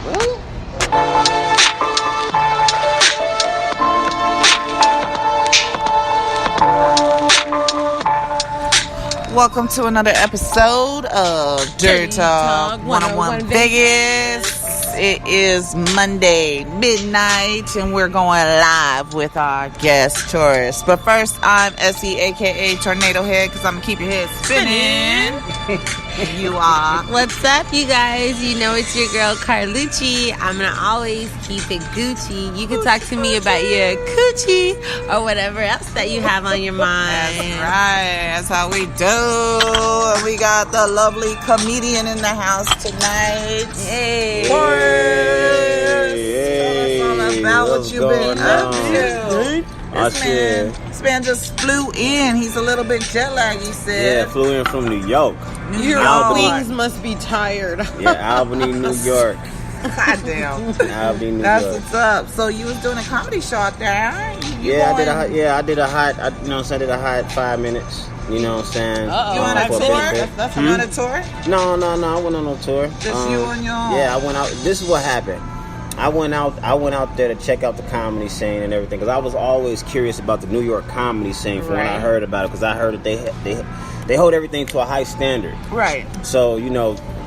Woo. Welcome to another episode of Dirty Talk 101 Vegas. It is Monday midnight and we're going live with our guest Torris. But first, I'm Essie, aka Tornado Head, because I'm gonna keep your head spinning. You are. What's up, you guys? You know it's your girl Carlucci. I'm gonna always keep it Gucci. You can talk to me about your coochie or whatever else that you have on your mind. That's right. That's how we do. And we got the lovely comedian in the house tonight. Hey. Hey. Tell us all about what you've been up to. This man just flew in. He's a little bit jet lagged, he said. Yeah, flew in from New York. Your wings must be tired. Yeah, Albany, New York. Goddamn. Albany, New That's York. what's up. So you was doing a comedy show out there, huh? I did a hot 5 minutes. You know what I'm saying? You on a for tour? benefit. That's on a tour? No, I went on no tour. Just you on your own? Yeah, I went out. This is what happened. I went out there to check out the comedy scene and everything because I was always curious about the New York comedy scene from when I heard about it because I heard that they hold everything to a high standard. Right. So,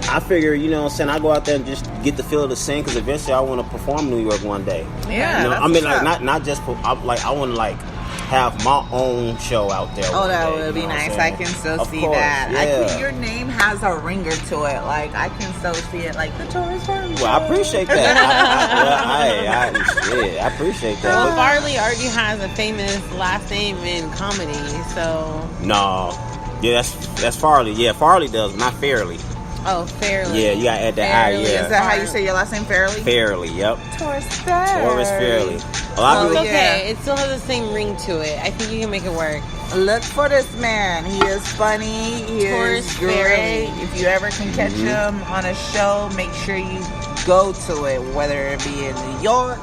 I figure, I go out there and just get the feel of the scene because eventually I want to perform in New York one day. Yeah. I mean, like not just I want to have my own show out there. Oh, that would be nice. I can still see that. Yeah. I think your name has a ringer to it. Like I can still see it, like the Torris Fairley. Well, I appreciate that. I appreciate that. Well, Farley already has a famous last name in comedy, so. No. Yeah, that's Farley. Yeah, Farley does, not Fairley. Oh, Fairley. Yeah, you gotta add the I. Yeah. Is that how you say your last name, Fairley? Fairley. Yep. Torris Fairley. Torris Fairley. It's okay. It still has the same ring to it. I think you can make it work. Look for this man. He is funny. He Torris is great. Fairley. If you ever can catch him on a show, make sure you go to it, whether it be in New York,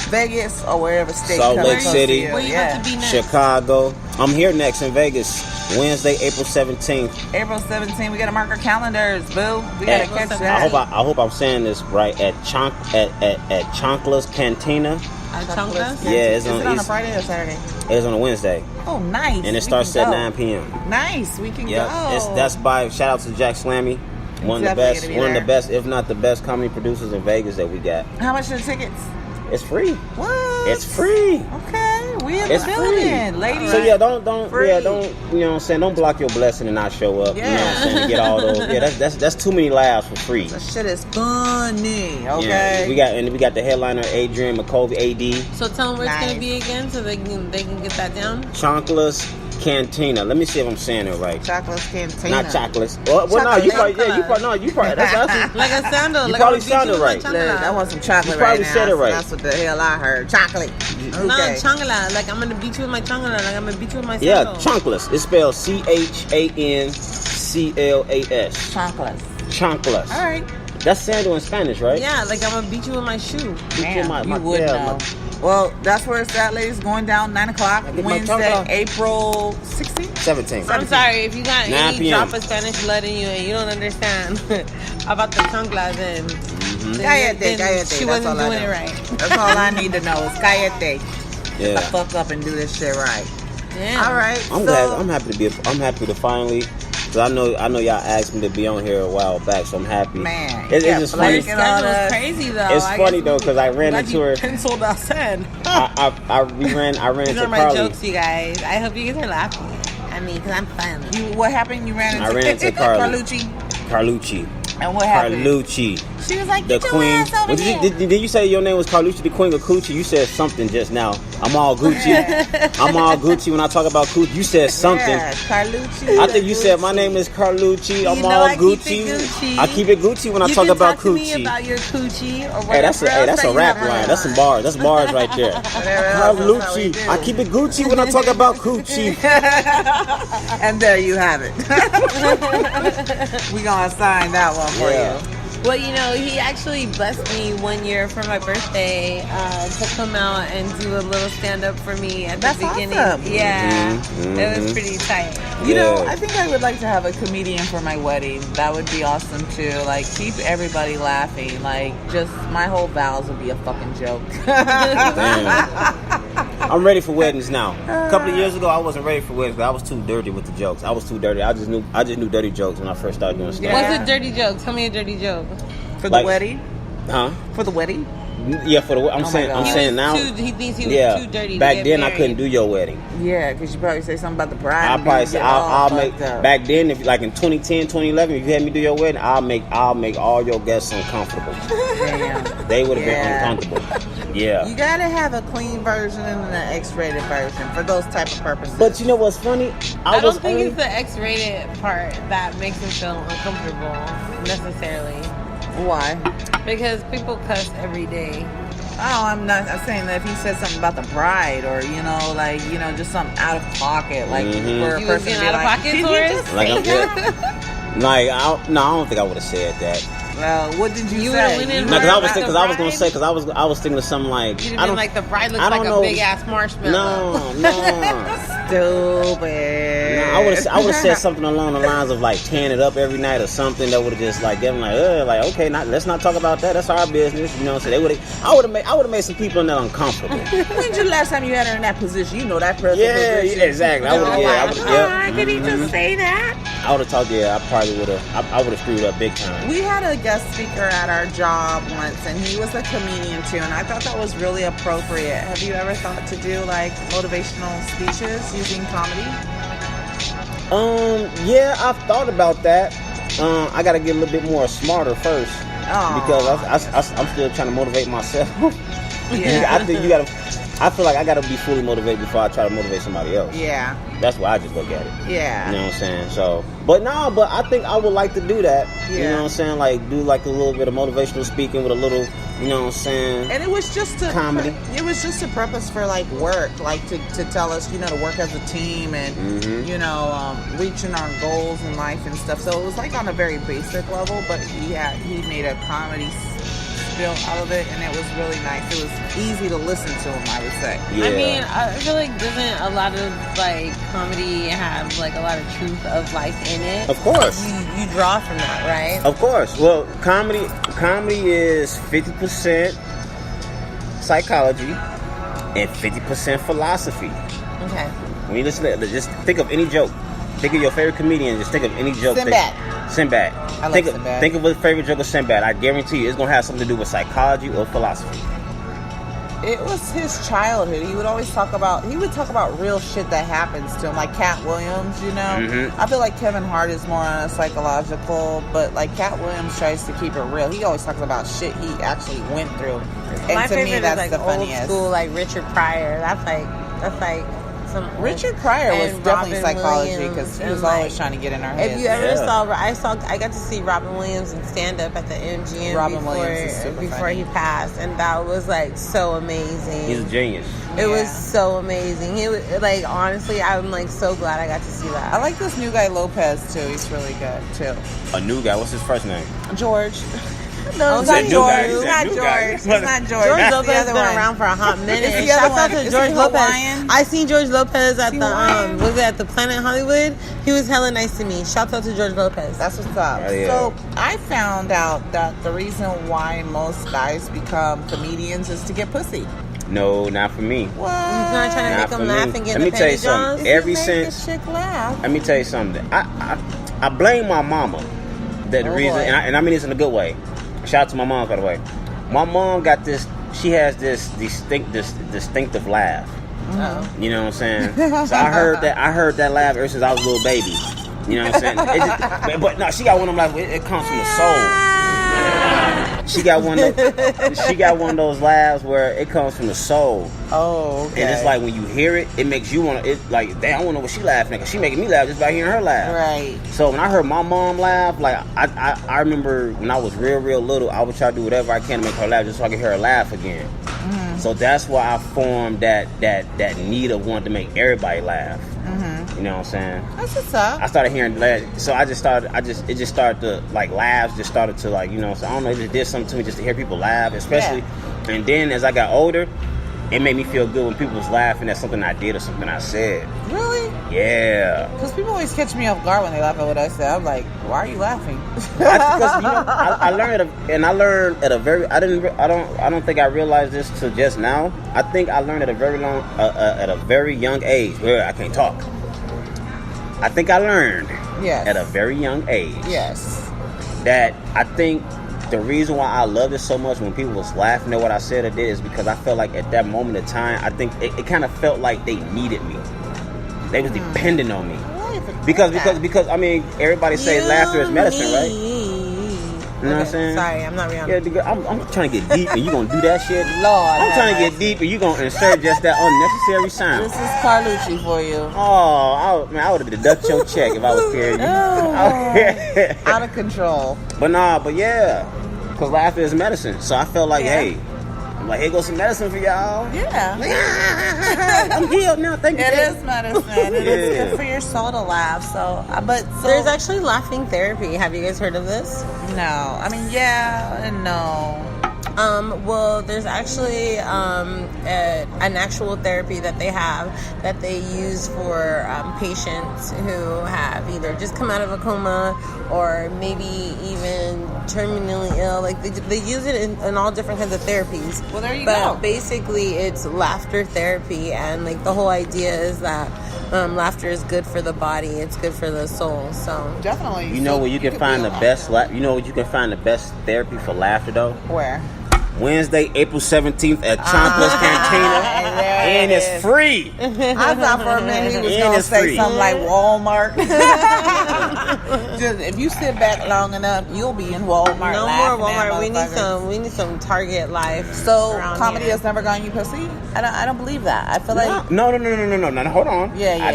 Vegas, or wherever state. Salt Lake City, Where you have to be next? Chicago. I'm here next in Vegas, Wednesday, April 17th. April 17th. We gotta mark our calendars, boo. We gotta catch that. I hope I'm saying this right at Chonkla's Cantina. Chonkla's? Yeah, Is it on a Friday or Saturday? It's on a Wednesday. Oh, nice. And it starts at 9 p.m. Nice. We can go. That's by shout out to Jack Slammy. One of the best, if not the best comedy producers in Vegas that we got. How much are the tickets? It's free. What? It's free. Okay, we in the building, ladies. So don't you know what I'm saying? Don't block your blessing and not show up. Yeah. You know what I'm saying? To get all those. Yeah, that's too many laughs for free. That shit is funny. Okay. Yeah, we got the headliner Adrian McCovey, AD. So tell them where it's gonna be again, so they can get that down. Chonkla's Cantina. Let me see if I'm saying it right. Chocolate's Cantina. Not chocolates. Well, no, you probably. That's like a sandal. You like probably sounded right. Look, I want some chocolate You probably right now. said it right. That's what the hell I heard. Chocolate. Okay. No, changala. Like I'm gonna beat you with my changala. Like I'm gonna beat you with my Yeah, sandal. Chonkla's. It's spelled CHANCLAS. Chocolates. Chonkla's. All right. That's sandal in Spanish, right? Yeah, like I'm gonna beat you with my shoe. Damn, you would know. Well, that's where it's at, ladies. Going down 9 o'clock. Wednesday, April 16th? 17th. I'm sorry if you got 9 any p.m. drop of Spanish blood in you and you don't understand about the chanclas, then Cállate. she wasn't doing it right. That's all I need to know is cállate. Yeah. The fuck up and do this shit right. Yeah. All right. I'm happy to finally. Cause I know y'all asked me to be on here a while back, so I'm happy. Man, it's just funny. Your schedule's crazy though. It's funny though because I ran into her. Penciled us in. I ran These into are my Carly. jokes, you guys. I hope you guys are laughing. I mean, because I'm funny. What happened? You ran into I ran into Carly. Carlucci. And what happened? Carlucci. She was like, the "Get queen." your ass over here." Did you say your name was Carlucci, the queen of coochie? You said something just now. I'm all Gucci. I'm all Gucci when I talk about coochie. You said something. Yeah, Carlucci. I think you said my name is Carlucci. I'm all Gucci. I keep it Gucci when I talk about coochie. You can talk to me about your coochie or Hey, that's a rap line. That's some bars. That's bars right there. Carlucci. I keep it Gucci when I talk about coochie. And there you have it. We gonna sign that one for you. Well, you know, he actually blessed me one year for my birthday to come out and do a little stand-up for me at the beginning. Awesome. Yeah, it was pretty tight. You know, I think I would like to have a comedian for my wedding. That would be awesome too. Like, keep everybody laughing. Like, just my whole vows would be a fucking joke. I'm ready for weddings now. A couple of years ago, I wasn't ready for weddings. I was too dirty with the jokes. I was too dirty. I just knew dirty jokes when I first started doing stuff. What's a dirty joke? Tell me a dirty joke. For the wedding? Huh? For the wedding? Yeah, for the I'm saying now. He thinks he was too dirty. Back to get then, married. I couldn't do your wedding. Yeah, because you probably say something about the bride. I'll probably say I'll make back then. If like in 2010, 2011, if you had me do your wedding, I'll make all your guests uncomfortable. Damn. They would have been uncomfortable. Yeah. You gotta have a clean version and an X-rated version for those type of purposes. But you know what's funny? I don't think it's the X-rated part that makes him feel uncomfortable necessarily. Why? Because people cuss every day. Oh, I'm saying that if he said something about the bride or, you know, like, you know, just something out of pocket, like for a You person was to be out of pocket, Torris? I don't think I would have said that. Well, what did you say? No, because I was thinking of something like You'd have been like the bride looks like a big ass marshmallow. No. Stupid. No, I would have said something along the lines of like tearing it up every night or something that would have just like given like okay, let's not talk about that. That's our business, you know. So I would have made some people in there uncomfortable. When's the last time you had her in that position? You know that person. Yeah, exactly. I would have. Could he just say that? I would have talked. Yeah, I probably would have. I would have screwed up big time. We had a guest speaker at our job once, and he was a comedian too, and I thought that was really appropriate. Have you ever thought to do like motivational speeches using comedy? Yeah, I've thought about that. I got to get a little bit more smarter first because I'm still trying to motivate myself. Yeah, I feel like I gotta be fully motivated before I try to motivate somebody else. Yeah. That's why I just look at it. Yeah. You know what I'm saying? So, but I think I would like to do that. Yeah. You know what I'm saying? Like, do like a little bit of motivational speaking with a little, you know what I'm saying? And it was just comedy. It was just a purpose for like work, like to tell us, you know, to work as a team and, you know, reaching our goals in life and stuff. So it was like on a very basic level, but he made a comedy spill out of it, and it was really nice. It was easy to listen to him, I would say. Yeah. I mean, I feel like doesn't a lot of like comedy have like a lot of truth of life in it? Of course. You draw from that, right? Of course. Well, comedy is 50% psychology and 50% philosophy. Okay. When you listen to it, just think of any joke. Think of your favorite comedian. Just think of any joke. Sinbad. I like Sinbad. Think of a favorite joke of Sinbad. I guarantee you it's going to have something to do with psychology or philosophy. It was his childhood. He would talk about real shit that happens to him, like Cat Williams, you know? Mm-hmm. I feel like Kevin Hart is more on a psychological, but like Cat Williams tries to keep it real. He always talks about shit he actually went through. And My to favorite me, that's is like the old funniest. school, like Richard Pryor. That's like Richard Pryor was definitely Robin psychology because he was always trying to get in our heads. If you ever I got to see Robin Williams in stand up at the MGM before he passed, and that was like so amazing. He's a genius. It was so amazing. He was like, honestly, I'm like so glad I got to see that. I like this new guy Lopez too. He's really good too. A new guy. What's his first name? George. No, it's not George. It's not George. It's not George. George Lopez has been around for a hot minute. Shout out to George Lopez. I seen George Lopez at the Planet Hollywood. He was hella nice to me. Shout out to George Lopez. That's what's up. Yeah. So I found out that the reason why most guys become comedians is to get pussy. No, not for me. What? He's not trying to make them laugh and get Let me tell you something. Let me tell you something. I blame my mama. The reason, and I mean this in a good way. Shout out to my mom, by the way. My mom got this. She has this distinctive laugh. Mm-hmm. You know what I'm saying? So I heard that laugh ever since I was a little baby. You know what I'm saying? But no, she got one of them laughs. It comes from the soul. She got one of those laughs where it comes from the soul. Oh, okay. And it's like when you hear it, it makes you want to. It's like, damn, I want to know what she laughing at, because she making me laugh just by hearing her laugh. Right. So when I heard my mom laugh, like I remember when I was real little, I would try to do whatever I can to make her laugh just so I could hear her laugh again. Mm-hmm. So that's why I formed that need of wanting to make everybody laugh. Mm-hmm. You know what I'm saying? That's what's up. I started hearing that, so it just started to, like, laughs just started to, like, you know, so I don't know, it just did something to me just to hear people laugh, especially, and then as I got older, it made me feel good when people was laughing at something I did or something I said. Really? Yeah. Because people always catch me off guard when they laugh at what I say. I'm like, why are you laughing? Because you know, I learned at a very I don't think I realized this till just now. I think I learned at a very young age. Where I can't talk. I think I learned at a very young age. Yes. That I think the reason why I loved it so much when people was laughing at what I said or did is because I felt like at that moment of time, I think it kind of felt like they needed me. They was depending on me. Because I mean, everybody says laughter is medicine, right? You know what I'm saying? Sorry, I'm not Rihanna. Yeah, I'm trying to get deep, and you gonna do that shit? Lord, I'm trying to get deep, and you gonna insert just that unnecessary sound. This is Carlucci for you. Oh, I would have deducted your check if I was carrying you. Out of control. But yeah, because laughter is medicine. So I felt like, hey, I'm like, here goes some medicine for y'all. Yeah. Like, I'm healed now. Thank you. It is medicine. It is good for your soul to laugh. So there's actually laughing therapy. Have you guys heard of this? No. I mean, yeah and no. Well, there's actually an actual therapy that they have that they use for patients who have either just come out of a coma or maybe even terminally ill. Like they use it in all different kinds of therapies. Well, there you go. But basically, it's laughter therapy, and like the whole idea is that laughter is good for the body. It's good for the soul. So definitely. You know where you can find the best. You know where you can find the best therapy for laughter though. Where? Wednesday, April 17th at Champa's Cantina. And it's free. I thought for a minute he was going to say something like Walmart. Just, if you sit back long enough, you'll be in Walmart. No more Walmart. We need some Target life. So comedy has never gone you pussy? I don't believe that. I feel like no. Hold on. Yeah. I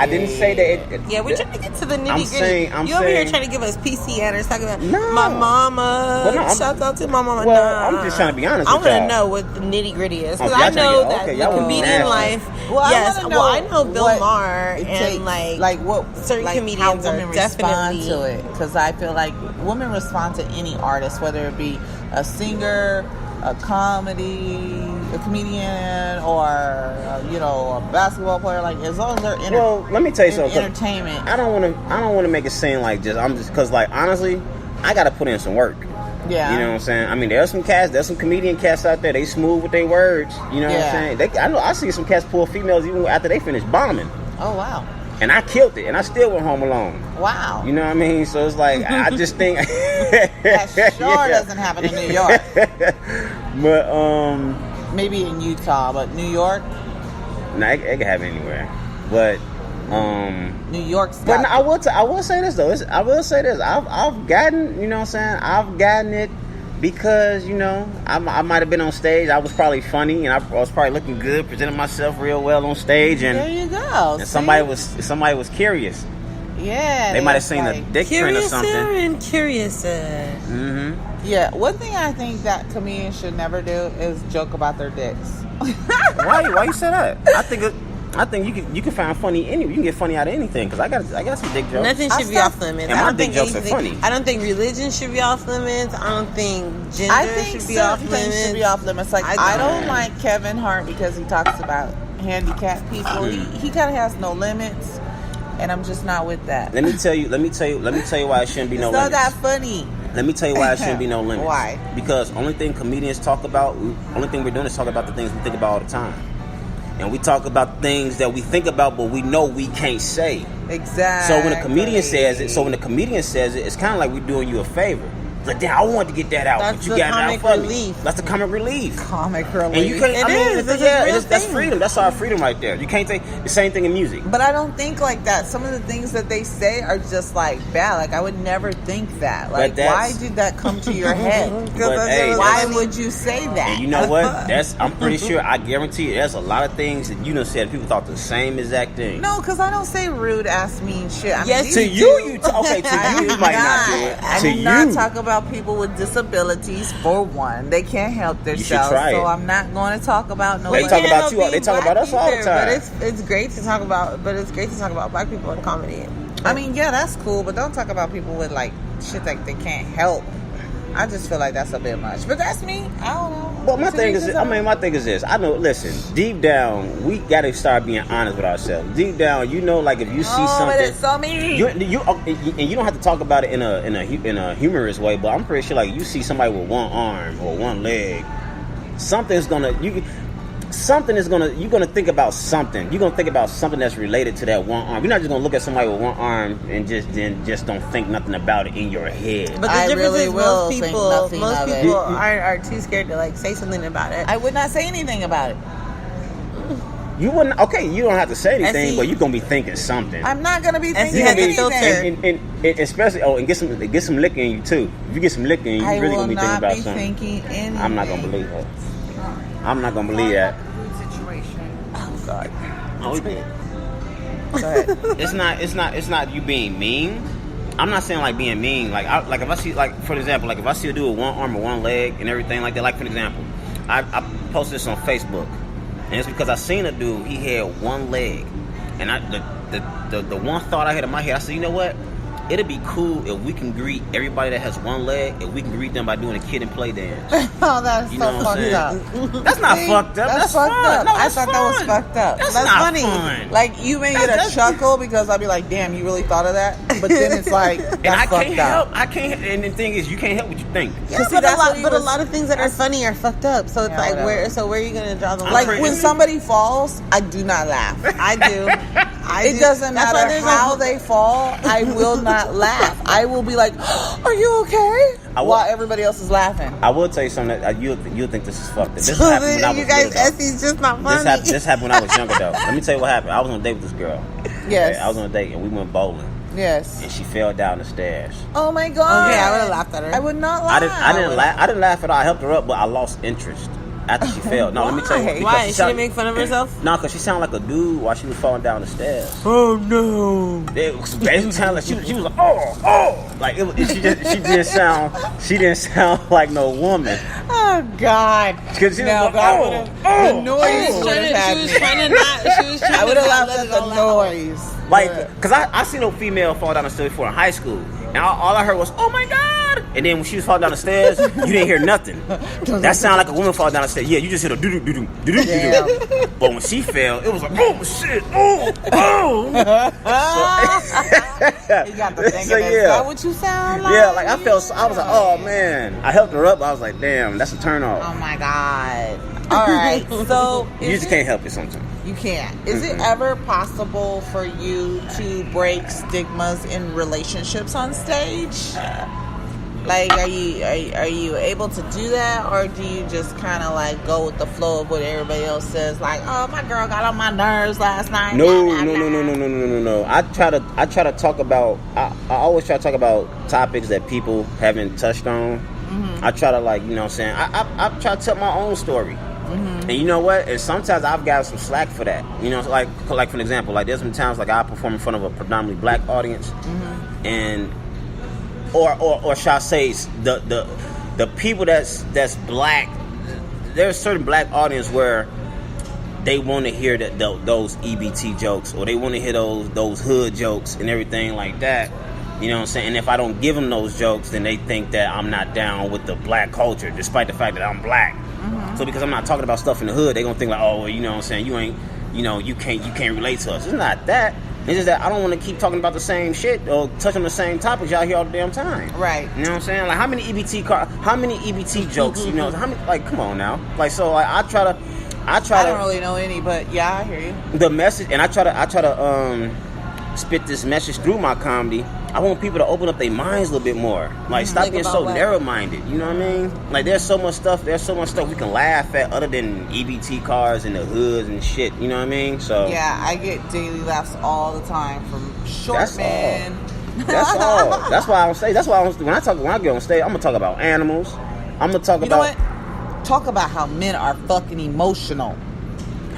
didn't say that. Yeah, we're trying to get to the nitty gritty. You over here trying to give us PC answers, talking about my mama. Shout out to my mama. Well, I'm just trying to be honest. I want to know what the nitty gritty is because I know that the comedian life. I know Bill Maher and like what certain comedians how are definitely to it, because I feel like women respond to any artist, whether it be a singer, a comedian, or a basketball player. Like as long as they're well, let me tell you something. Entertainment. I don't want to make it seem like because like honestly, I got to put in some work. Yeah. You know what I'm saying? I mean, there's some comedian cats out there. They smooth with their words. You know what I'm saying? I see some cats pull females even after they finish bombing. Oh wow. And I killed it, and I still went home alone. Wow. You know what I mean? So it's like I just think that doesn't happen in New York. But maybe in Utah, but New York. No, it can happen anywhere. But New York's got. But no, I will say this though. I've gotten, you know what I'm saying? I've gotten it because, I might have been on stage. I was probably funny, and I was probably looking good, presenting myself real well on stage, and there you go. And somebody was curious. Yeah, they might have seen a dick print or something. Curiouser. Mm-hmm. Yeah, one thing I think that comedians should never do is joke about their dicks. Why you say that? I think you can find funny you can get funny out of anything, because I got some dick jokes. Nothing should be off limits. And my dick jokes are funny. I don't think religion should be off limits. I don't think gender should be off limits. Things should be off limits. Like I don't like Kevin Hart because he talks about handicapped people. He kind of has no limits, and I'm just not with that. Let me tell you why it shouldn't be no limits. It's not that funny. Let me tell you why it shouldn't be no limits. Why? Because only thing comedians talk about, only thing we're doing is talk about the things we think about all the time. And we talk about things that we think about, but we know we can't say. Exactly. So when a comedian says it, it's kind of like we're doing you a favor. It's like, damn, I wanted to get that out, but you got it out for me. That's the comic relief. Comic relief. And you can't. That's freedom. That's our freedom right there. You can't take the same thing in music. But I don't think like that. Some of the things that they say are just like bad. Like I would never think that. Like why did that come to your head? Why would you say that? And you know what? I'm pretty sure. I guarantee you, there's a lot of things that you done said people thought the same exact thing. No, because I don't say rude, ass, mean shit. To you might not do it. I do not talk about about people with disabilities. For one, they can't help themselves. try it. So I'm not going to talk about no. They talk about you. They talk about us all the time. But it's great to talk about. But it's great to talk about black people in comedy. I mean, yeah, that's cool, but don't talk about people with like shit that they can't help. I just feel like that's a bit much. But that's me. I don't know. Well, my thing is this. I know, listen, deep down, we got to start being honest with ourselves. Deep down, you know, like if you see something. But it's so mean. And you don't have to talk about it in a humorous way, but I'm pretty sure, like, you see somebody with one arm or one leg, you're gonna think about something. You're gonna think about something that's related to that one arm. You're not just gonna look at somebody with one arm and just don't think nothing about it in your head. But the difference is most people are too scared to like say something about it. I would not say anything about it. You wouldn't. Okay, you don't have to say anything, but you're gonna be thinking something. I'm not gonna be thinking anything. And especially, and get some liquor in you too. If you get some liquor in you, you're really gonna be thinking about something. I'm not gonna believe that. I'm not gonna believe that. Oh God. It's not you being mean. I'm not saying like being mean. Like if I see, like, for example, like if I see a dude with one arm or one leg and everything like that. Like, for example, I posted this on Facebook, and it's because I seen a dude. He had one leg, and the one thought I had in my head, I said, you know what? It'd be cool if we can greet everybody that has one leg, if we can greet them by doing a kid and play dance. Oh, that's so fucked up. That's not fucked up. That's fucked fun. up. No, I thought that was fucked up. That's not funny. Fun. Like, you may get a chuckle because I'll be like, damn, you really thought of that? But then it's like, that's fucked up. I can't. And the thing is, you can't help what you think. Yeah, but a lot of things that are funny are fucked up. So it's like, where are you gonna draw the line? Like, when somebody falls, I do not laugh. I do. It doesn't matter how they fall. I will not laugh. I will be like, "Are you okay?" While everybody else is laughing. I will tell you something that you'll think this is fucked up. This so happened when I was you guys, Essie's just not funny. This happened when I was younger, though. Let me tell you what happened. I was on a date with this girl. Yes. Okay, I was on a date and we went bowling. Yes. And she fell down the stairs. Oh my God. Okay, I would have laughed at her. I would not laugh. I didn't laugh at her. I helped her up, but I lost interest after she fell. No, let me tell you. Why? She didn't make fun of herself? No, because she sounded like a dude while she was falling down the stairs. Oh no! It sounded like she was like, oh, like she didn't sound like no woman. Oh God! Because she was like, the noise would have had me. She was trying I would have laughed at the noise. Like, because I seen no female fall down the stairs before in high school. And all I heard was, oh my God. And then when she was falling down the stairs, you didn't hear nothing. That sounded like a woman falling down the stairs. Yeah, you just hear a doo-doo-doo-doo-doo-doo-doo. But when she fell, it was like, oh shit, oh. You got the thing. So, is that what you sound like? Yeah, like I was like, oh man. I helped her up. I was like, damn, that's a turn off. Oh my God. All right. So you just can't help it sometimes. You can't. Is it ever possible for you to break stigmas in relationships on stage? Like, are you able to do that, or do you just kind of like go with the flow of what everybody else says? Like, oh, my girl got on my nerves last night. No. I always try to talk about topics that people haven't touched on. Mm-hmm. I try to, like, you know what I'm saying? I try to tell my own story. Mm-hmm. And you know what? And sometimes I've got some slack for that. You know, like for an example, like there's some times like I perform in front of a predominantly black audience, mm-hmm. and or shall I say the people that's black. There's a certain black audience where they want to hear those EBT jokes, or they want to hear those hood jokes and everything like that. You know what I'm saying? And if I don't give them those jokes, then they think that I'm not down with the black culture, despite the fact that I'm black. Mm-hmm. So because I'm not talking about stuff in the hood, they're going to think like, oh, well, you know what I'm saying? You ain't, you know, you can't relate to us. It's not that. It's just that I don't want to keep talking about the same shit or touch on the same topics y'all hear all the damn time. Right. You know what I'm saying? Like, how many EBT jokes, you know, like, come on now. Like, so like, I don't really know any, but yeah, I hear you. The message, and I try to spit this message through my comedy. I want people to open up their minds a little bit more. Like, stop being so narrow-minded. You know what I mean? Like, there's so much stuff we can laugh at other than EBT cars and the hoods and shit. You know what I mean? So yeah, I get daily laughs all the time from short men. That's all. That's why I don't say. That's why when I get on stage, I'm gonna talk about animals. I'm gonna talk about. You know what? Talk about how men are fucking emotional.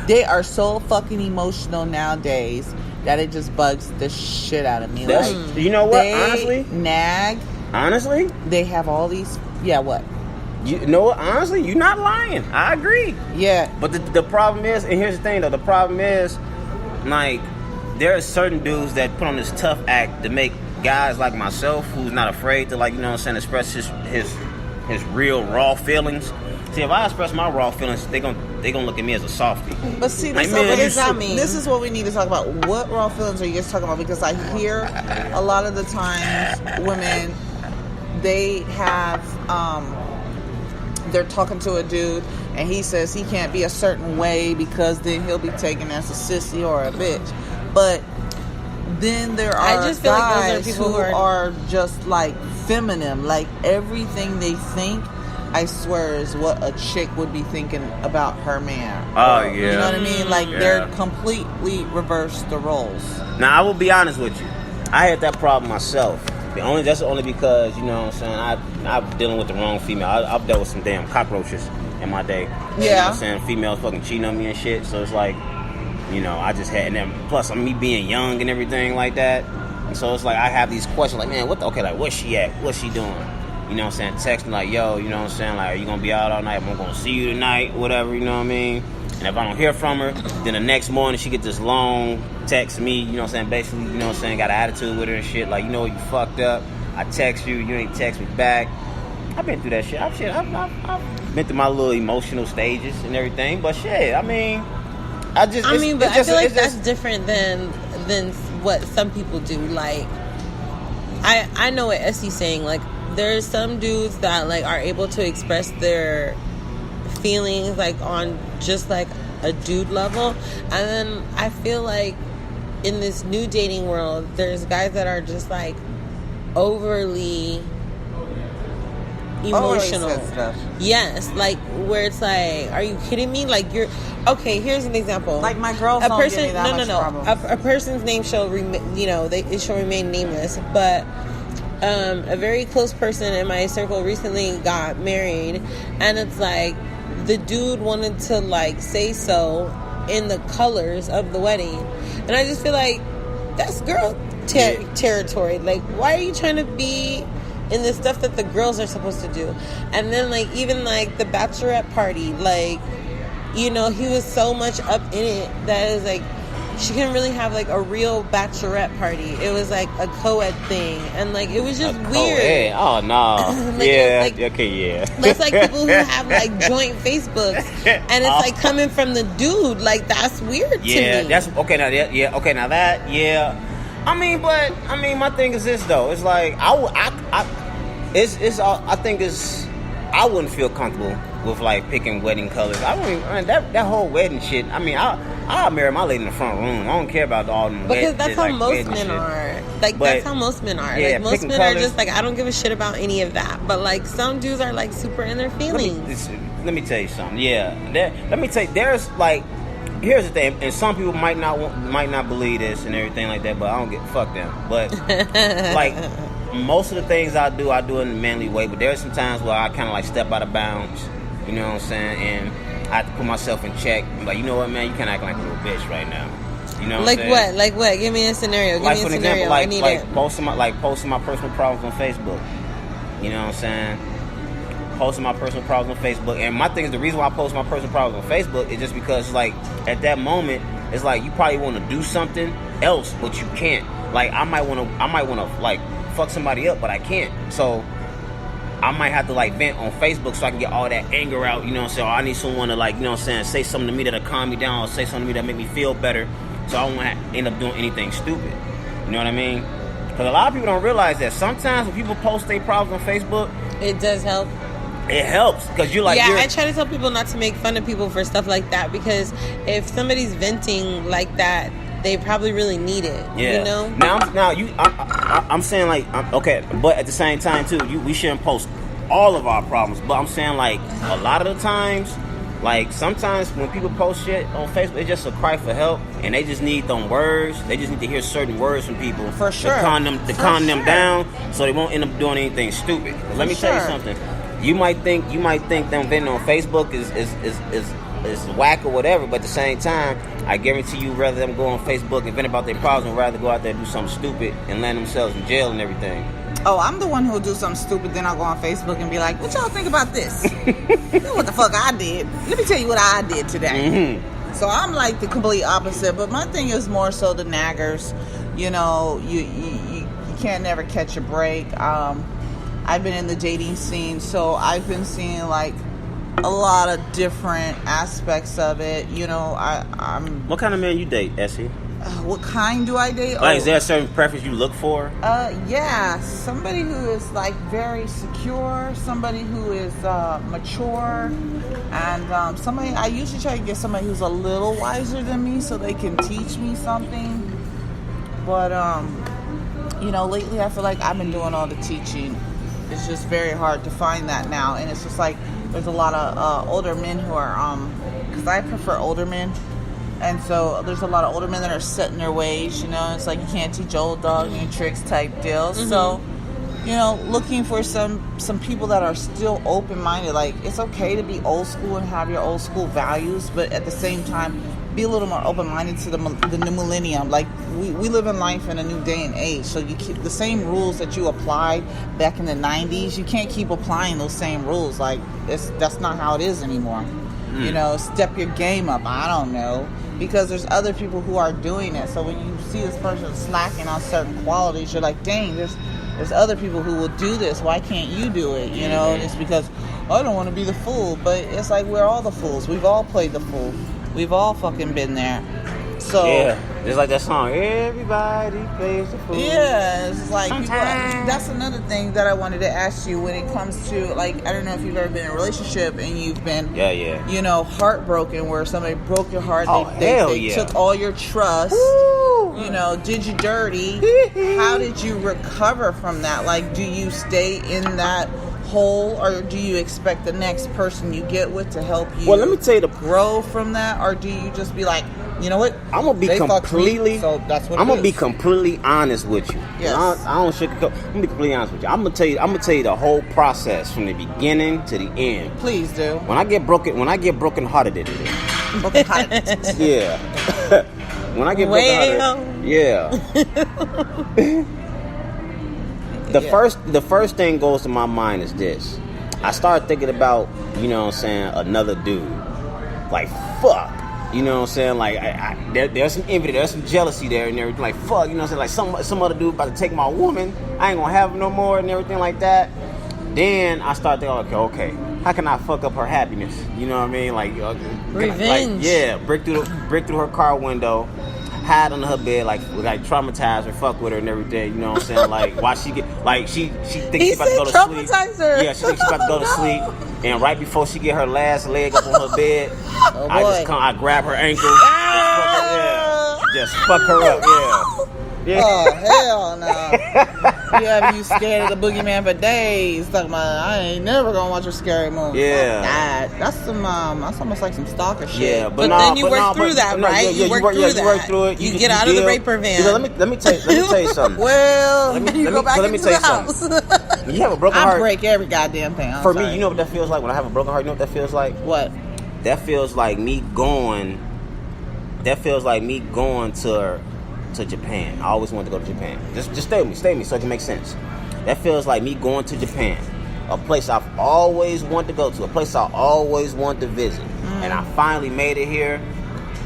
They are so fucking emotional nowadays that it just bugs the shit out of me. Like, you know what? Honestly, nag Honestly? They have all these... Yeah, what? You know what? Honestly, you're not lying. I agree. Yeah. But the problem is, and here's the thing, though. The problem is, like, there are certain dudes that put on this tough act to make guys like myself, who's not afraid to, like, you know what I'm saying, express his real raw feelings. See, if I express my raw feelings, they gonna look at me as a softie. But see, like, what does that mean? This is what we need to talk about. What raw feelings are you guys talking about? Because I hear a lot of the times women, they have, they're talking to a dude and he says he can't be a certain way because then he'll be taken as a sissy or a bitch. But then there are guys like those are people who are just like feminine, like everything they think, I swear, is what a chick would be thinking about her man. Oh, yeah. You know what I mean? Like, they're completely reversed the roles. Now, I will be honest with you. I had that problem myself. That's only because, you know what I'm saying, I'm dealing with the wrong female. I've dealt with some damn cockroaches in my day. Yeah. You know what I'm saying? Females fucking cheating on me and shit. So it's like, you know, I just had, and then plus me being young and everything like that. And so it's like, I have these questions like, man, where's she at? What's she doing? You know what I'm saying? Texting like, yo, you know what I'm saying? Like, are you going to be out all night? I'm going to see you tonight, whatever, you know what I mean? And if I don't hear from her, then the next morning she get this long text me, you know what I'm saying? Basically, you know what I'm saying? Got an attitude with her and shit. Like, you know, you fucked up. I text you, you ain't text me back. I've been through that shit. I've been through my little emotional stages and everything. But shit, I feel like that's different than what some people do. Like, I know what Essie's saying. Like, there's some dudes that like are able to express their feelings like on just like a dude level, and then I feel like in this new dating world, there's guys that are just like overly emotional. Yes, like where it's like, are you kidding me? Like, you're okay. Here's an example. Like, my girls don't give me that much problems. A person's name shall it shall remain nameless, but a very close person in my circle recently got married, and it's like the dude wanted to like say so in the colors of the wedding, and I just feel like that's girl territory. Like, why are you trying to be in the stuff that the girls are supposed to do? And then like even like the bachelorette party, like, you know, he was so much up in it that it was like she couldn't really have like a real bachelorette party. It was like a co-ed thing, and like it was just weird. Oh no. Like, yeah. Like, okay. Yeah. That's like people who have like joint Facebooks, and it's like coming from the dude. Like, that's weird to me. Yeah. That's okay. Now that. Yeah. Okay. Now that. Yeah. I mean, my thing is this though. It's like I wouldn't feel comfortable with like picking wedding colors. That whole wedding shit. I mean, I'll marry my lady in the front room. I don't care about all them. Because that's how most men are. Like, that's how most men are. Yeah, like, most men are just like, I don't give a shit about any of that. But like, some dudes are like super in their feelings. Let me tell you something. Yeah, there's like, here's the thing, and some people might not believe this and everything like that. But I don't fuck them. But like, most of the things I do in a manly way. But there's some times where I kind of like step out of bounds. You know what I'm saying? And I have to put myself in check. I'm like, you know what, man? You can't act like a little bitch right now. You know what I'm saying? What? Like what? Give me a scenario. Give me a scenario. Example, I need it. Posting my personal problems on Facebook. You know what I'm saying? Posting my personal problems on Facebook. And my thing is, the reason why I post my personal problems on Facebook is just because, like, at that moment, it's like you probably want to do something else, but you can't. Like, I might want to like fuck somebody up, but I can't. So I might have to like vent on Facebook so I can get all that anger out, you know what I'm saying? Or I need someone to, like, you know what I'm saying, say something to me that'll calm me down, or say something to me that make me feel better, so I don't want to end up doing anything stupid. You know what I mean? Because a lot of people don't realize that sometimes when people post their problems on Facebook, it does help. It helps because you're like, I try to tell people not to make fun of people for stuff like that, because if somebody's venting like that, they probably really need it. Yeah. You know. I'm saying, like, okay, but at the same time too, we shouldn't post all of our problems. But I'm saying, like, a lot of the times, like, sometimes when people post shit on Facebook, it's just a cry for help, and they just need them words. They just need to hear certain words from people for sure, to calm them down, so they won't end up doing anything stupid. Let me tell you something. You might think them venting on Facebook is whack or whatever, but at the same time, I guarantee you, rather them go on Facebook and vent about their problems, rather go out there and do something stupid and land themselves in jail and everything. Oh, I'm the one who'll do something stupid, then I'll go on Facebook and be like, what y'all think about this? What the fuck I did? Let me tell you what I did today. Mm-hmm. So I'm like the complete opposite, but my thing is more so the naggers. You know, you can't never catch a break. I've been in the dating scene, so I've been seeing like a lot of different aspects of it. You know, I'm... What kind of man you date, Essie? What kind do I date? Like, is there a certain preference you look for? Yeah, somebody who is like very secure, somebody who is mature, and somebody. I usually try to get somebody who's a little wiser than me, so they can teach me something. But you know, lately I feel like I've been doing all the teaching. It's just very hard to find that now, and it's just like there's a lot of older men who are because I prefer older men. And so there's a lot of older men that are set in their ways, you know. It's like you can't teach old dogs new tricks type deal. Mm-hmm. So, you know, looking for some people that are still open-minded. Like, it's okay to be old school and have your old school values, but at the same time, be a little more open-minded to the new millennium. Like, we live in life in a new day and age, so you keep the same rules that you applied back in the 90s. You can't keep applying those same rules. Like, that's not how it is anymore. You know, step your game up. I don't know. Because there's other people who are doing it. So when you see this person slacking on certain qualities, you're like, dang, there's other people who will do this. Why can't you do it? You know, it's because I don't want to be the fool. But it's like we're all the fools. We've all played the fool. We've all fucking been there. So yeah, just like that song, everybody plays the fool. Yeah, it's like people, that's another thing that I wanted to ask you when it comes to, like, I don't know if you've ever been in a relationship and you've been, you know, heartbroken, where somebody broke your heart. They took all your trust. Woo! You know, did you dirty? How did you recover from that? Like, do you stay in that hole, or do you expect the next person you get with to help you? Well, let me tell you, grow from that, or do you just be like, you know what? I'm gonna be completely. So that's what I'm gonna be completely honest with you. Yes. I don't sugarcoat. I'm gonna be completely honest with you. I'm gonna tell you the whole process from the beginning to the end. Please do. When I get broken hearted, broken hearted. Yeah. When I get broken hearted, yeah. The first thing goes to my mind is this. I start thinking about, you know what I'm saying, another dude. Like, fuck. You know what I'm saying? Like, there's some envy, there's some jealousy there and everything. Like, fuck, you know what I'm saying? Like, some other dude about to take my woman. I ain't gonna have her no more and everything like that. Then I start thinking, okay, how can I fuck up her happiness? You know what I mean? Like, revenge. Break through her car window, hide under her bed, like traumatize her, fuck with her and everything. You know what I'm saying? Like, why she get, like, she thinks she's about to go to sleep. Her. Yeah, she thinks she's about to go to sleep. And right before she get her last leg up on her bed, I grab her ankle, just fuck her up, yeah. Oh, hell no. You have you scared of the boogeyman for days. Talking about, I ain't never gonna watch a scary movie. Yeah. That's almost like some stalker shit. Yeah, but then you work through that, right? You work through it. You get out of the raper van. Let me tell you something. Well, you go back into the house. When you have a broken heart, I break every goddamn thing. For me, you know what that feels like when I have a broken heart? You know what that feels like? What? That feels like me going to Japan. I always wanted to go to Japan. Just stay with me so it can make sense. That feels like me going to Japan, a place I've always wanted to go to, a place I always wanted to visit. And I finally made it here,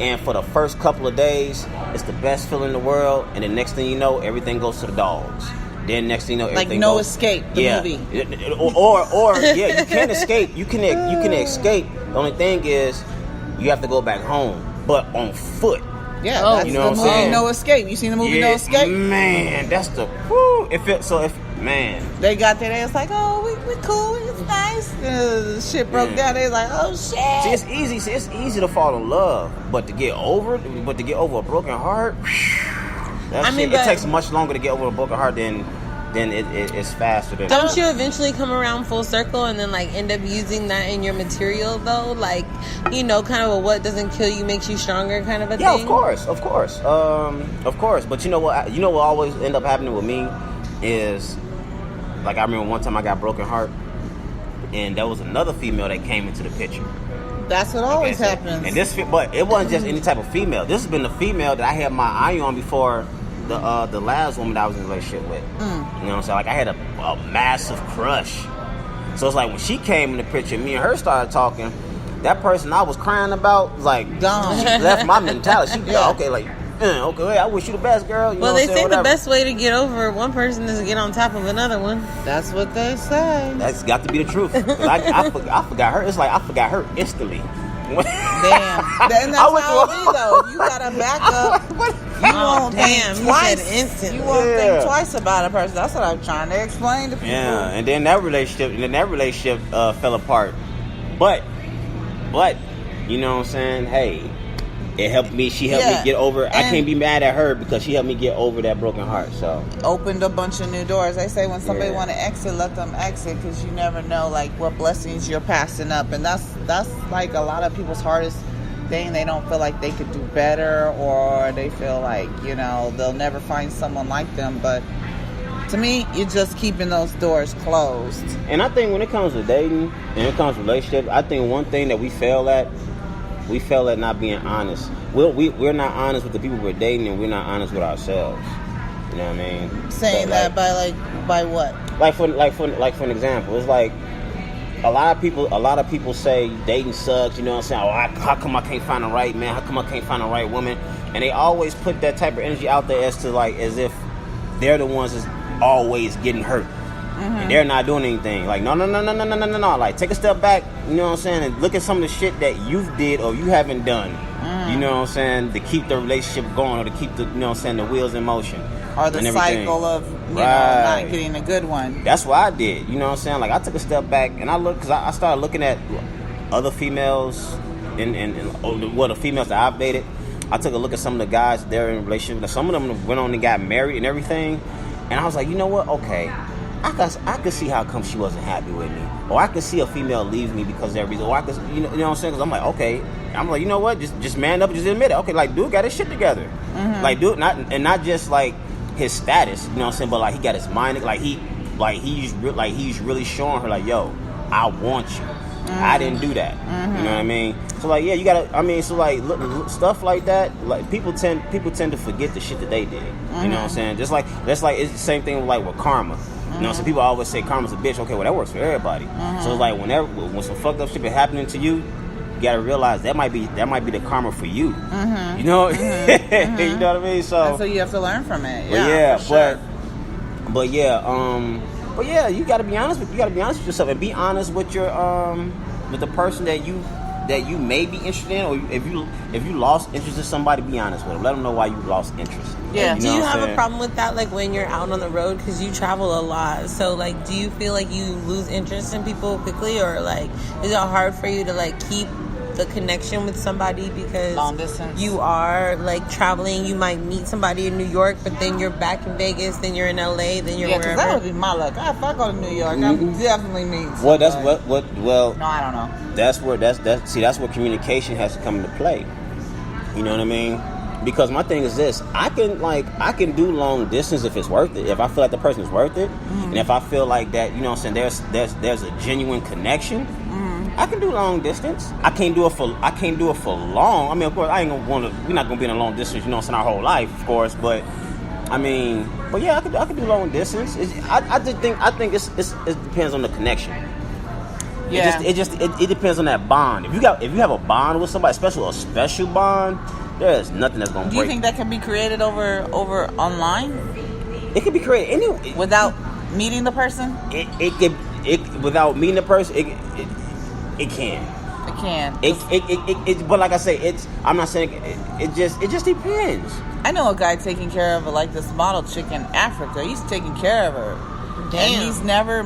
and for the first couple of days, it's the best feeling in the world, and the next thing you know, everything goes to the dogs. Then next thing you know, everything like No goes, Escape, the movie. Or you can escape. You can escape. The only thing is, you have to go back home, but on foot. Yeah, that's you know the movie No Escape. You seen the movie No Escape? Man, that's the whoo. They got there, they was like, oh, we cool, it's nice. Shit broke down. They was like, oh shit. See, it's easy to fall in love, but to get over a broken heart, it takes much longer to get over a broken heart than it's faster than. Don't you eventually come around full circle and then like end up using that in your material though? Like, you know, kind of a what doesn't kill you makes you stronger kind of a thing. Yeah, of course. But you know what always end up happening with me is, like, I remember one time I got a broken heart, and there was another female that came into the picture. That's what always happens. And but it wasn't just any type of female. This has been the female that I had my eye on before the last woman that I was in a relationship with. You know what I'm saying? Like I had a massive crush. So it's like when she came in the picture, me and her started talking. That person I was crying about was like gone. She left my mentality. She okay, like okay, I wish you the best, girl. You know they what say whatever. the best way to get over one person is to get on top of another one. That's what they say. That's got to be the truth. I forgot her. It's like I forgot her instantly. Damn. And that's how it be though. If you got a backup, you won't think twice. You won't think twice about a person. That's what I'm trying to explain to people. Yeah, and then that relationship fell apart. But you know what I'm saying? Hey, it helped me. She helped me get over. I can't be mad at her because she helped me get over that broken heart. So opened a bunch of new doors. They say when somebody want to exit, let them exit because you never know like what blessings you're passing up, and that's like a lot of people's hardest thing. They don't feel like they could do better, or they feel like they'll never find someone like them. But to me, you're just keeping those doors closed. And I think when it comes to dating and it comes to relationships, I think one thing that we fail at not being honest. We're not honest with the people we're dating, and we're not honest with ourselves. You know what I mean? Saying that by what? Like for an example, it's like a lot of people say dating sucks. You know what I'm saying? Oh, how come I can't find the right man? How come I can't find the right woman? And they always put that type of energy out there as if they're the ones that's always getting hurt. And they're not doing anything. Like, no. Like, take a step back, you know what I'm saying, and look at some of the shit that you've did or you haven't done. You know what I'm saying, to keep the relationship going or to keep the, you know what I'm saying, the wheels in motion. Or the cycle of, not getting a good one. That's what I did, you know what I'm saying? Like, I took a step back and because I started looking at other females and the females that I've dated. I took a look at some of the guys they're in a relationship. Some of them went on and got married and everything. And I was like, you know what? Okay. I could see how come she wasn't happy with me, or I could see a female leave me because of that reason, or I could, you know what I'm saying? Because I'm like, okay, you know what? Just man up, and just admit it. Okay, like dude got his shit together, like dude, not just like his status, you know what I'm saying? But like he got his mind, he's really showing her like, yo, I want you. I didn't do that. You know what I mean? So like, yeah, you gotta. I mean, so like stuff like that. Like people tend to forget the shit that they did. You know what I'm saying? Just like it's the same thing with karma. You know, so people always say karma's a bitch. Okay, well that works for everybody. So it's like when some fucked up shit is happening to you, you gotta realize that might be the karma for you. You know, you know what I mean. So you have to learn from it. But you gotta be honest with yourself and be honest with your with the person that you may be interested in, or if you lost interest in somebody, be honest with them. Let them know why you lost interest. Yeah. Do you have a problem with that, like when you're out on the road, because you travel a lot? So like, do you feel like you lose interest in people quickly, or like is it hard for you to like keep the connection with somebody because long distance? You are like traveling. You might meet somebody in New York, but then you're back in Vegas, then you're in LA, then you're wherever. That would be my luck. If I go to New York, I'm definitely meet somebody. Well, that's well. No, I don't know. That's where communication has to come into play. You know what I mean? Because my thing is this: I can do long distance if it's worth it. If I feel like the person is worth it, and if I feel like that, you know what I'm saying, there's a genuine connection. I can do long distance. I can't do it for long. I mean, of course, we're not gonna be in a long distance, you know, our whole life, of course. But I mean, yeah, I could do long distance. I think it depends on the connection. Yeah. It depends on that bond. If you have a bond with somebody, especially a special bond, there's nothing that's gonna break. Do you think that can be created over online? It can be created anyway without meeting the person. Without meeting the person, it can. It can. It but like I say, I'm not saying it just depends. I know a guy taking care of like this model chick in Africa. He's taking care of her. Damn. And he's never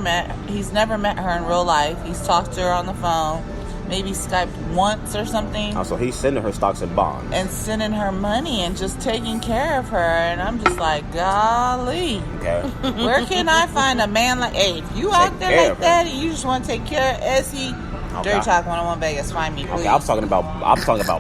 met her in real life. He's talked to her on the phone, maybe Skyped once or something. Oh, so he's sending her stocks and bonds. And sending her money and just taking care of her. And I'm just like, golly. Okay. Where can I find a man like, hey, if you out there like that and you just want to take care of Essie, okay. DirtyTalk101 Vegas, find me, please. Okay, I'm talking about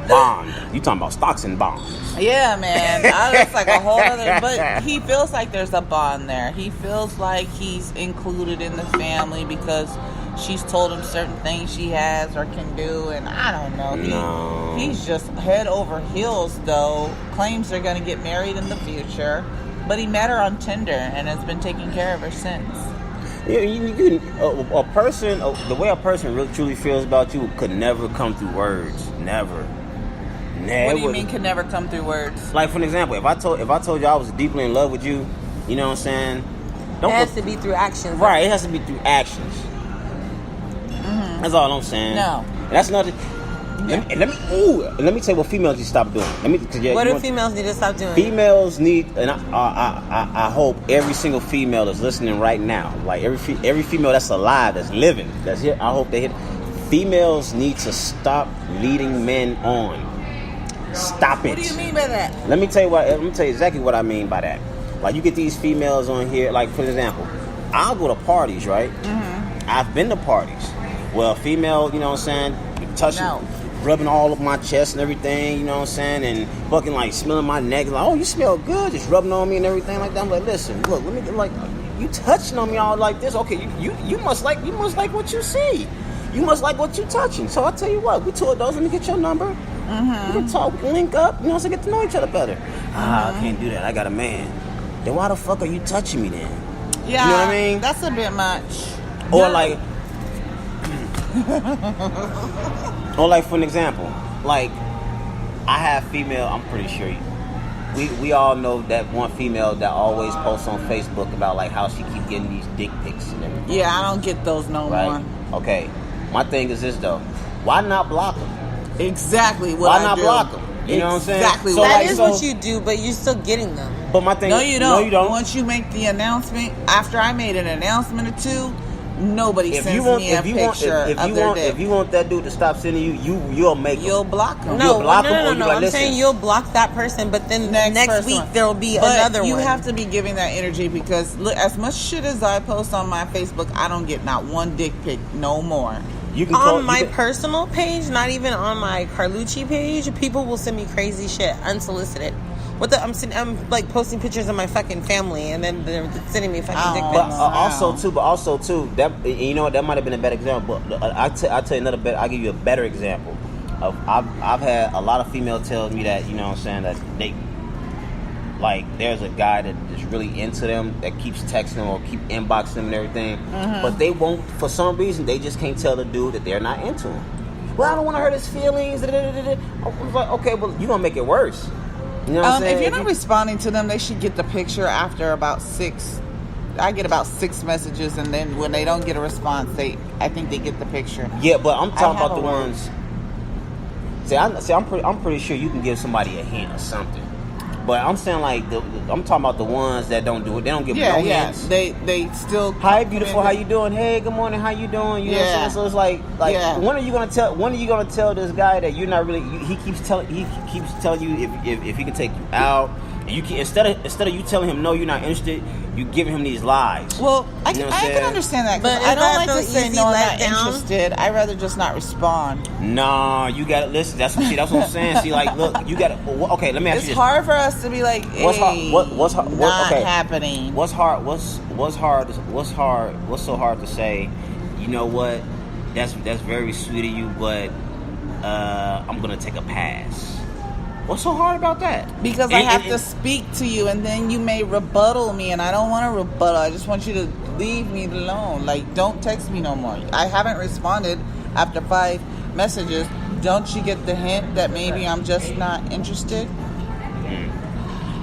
bond. You talking about stocks and bonds. Yeah, man. That's like a whole other. But he feels like there's a bond there. He feels like he's included in the family because she's told him certain things she has or can do, and I don't know. He's just head over heels, though. Claims they're going to get married in the future. But he met her on Tinder and has been taking care of her since. A person, the way a person really truly feels about you could never come through words. Never. What do you mean could never come through words? Like, for an example, if I told you I was deeply in love with you, you know what I'm saying? It has to be through actions. Right, it has to be through actions. Mm-hmm. That's all I'm saying. No. And that's not... Let me tell you what females need to stop doing. What do females need to stop doing? Females need, and I hope every single female is listening right now. Like every female that's alive, that's living, that's here. I hope they hit. Females need to stop leading men on. Stop it. What do you mean by that? Let me tell you exactly what I mean by that. Like, you get these females on here. Like, for example, I'll go to parties, right? Mm-hmm. I've been to parties. Well, female, you know what I'm saying, touching. No. Rubbing all over my chest and everything, you know what I'm saying, and fucking like smelling my neck, like, oh, you smell good, just rubbing on me and everything like that. I'm like, listen, look, let me get, like, you touching on me all like this, okay, you must like what you see, you must like what you touching. So I tell you what, we two of those, let me get your number, mm-hmm. We can talk, we can link up, you know, so get to know each other better. Mm-hmm. I can't do that, I got a man. Then why the fuck are you touching me then? Yeah, you know what I mean? That's a bit much. Or like. Or like, for an example, like, I have female, I'm pretty sure we all know that one female that always posts on Facebook about like how she keep getting these dick pics and everything. Yeah, I don't get those no more. Okay, my thing is this though, why not block them? Exactly what why not block them? You know what I'm saying? Exactly. So that is what you do, but you're still getting them. But my thing, no, you don't. No, you don't. Once you make the announcement, after I made an announcement or two, nobody sends me a picture of their dick. If you want that dude to stop sending you'll make him. You'll block him. No, you'll block him, no. Like, I'm saying you'll block that person, but then next week there'll be another one. You have to be giving that energy because look, as much shit as I post on my Facebook, I don't get not one dick pic no more. You can on my personal page, not even on my Carlucci page, people will send me crazy shit unsolicited. I'm like posting pictures of my fucking family, and then they're sending me fucking dick pics. But also too, that, you know what, that might have been a better example. But I'll tell you another better. I'll give you a better example. I've had a lot of females tell me that, you know what I'm saying, that they, like, there's a guy that is really into them, that keeps texting them or keep inboxing them and everything, but they won't, for some reason, they just can't tell the dude that they're not into him. Well, I don't want to hurt his feelings. I was like, okay, well, you're gonna make it worse. You know what I'm saying? If you're not responding to them, they should get the picture after about 6. I get about 6 messages, and then when they don't get a response, I think they get the picture. Yeah, but I'm talking about the ones. I'm pretty sure you can give somebody a hint or something. But I'm saying, like, I'm talking about the ones that don't do it. They don't give no hints. They still. Hi, beautiful. How you doing? Hey, good morning. How you doing? You know what I'm saying? So it's like when are you gonna tell this guy that you're not really? He keeps telling you if he can take you out. And you can, instead of you telling him no, you're not interested, you giving him these lies. Well, I can understand that, but I don't like to say no, I'm not interested. I'd rather just not respond. No, you got to listen. That's what I'm saying. See, like, look, you got to. Okay, let me ask you this. It's hard for us to be like, hey, what's happening? What's so hard to say? You know what? That's very sweet of you, but I'm gonna take a pass. What's so hard about that? Because I have to speak to you, and then you may rebuttal me, and I don't want to rebuttal. I just want you to leave me alone. Like, don't text me no more. I haven't responded after 5 messages. Don't you get the hint that maybe I'm just not interested?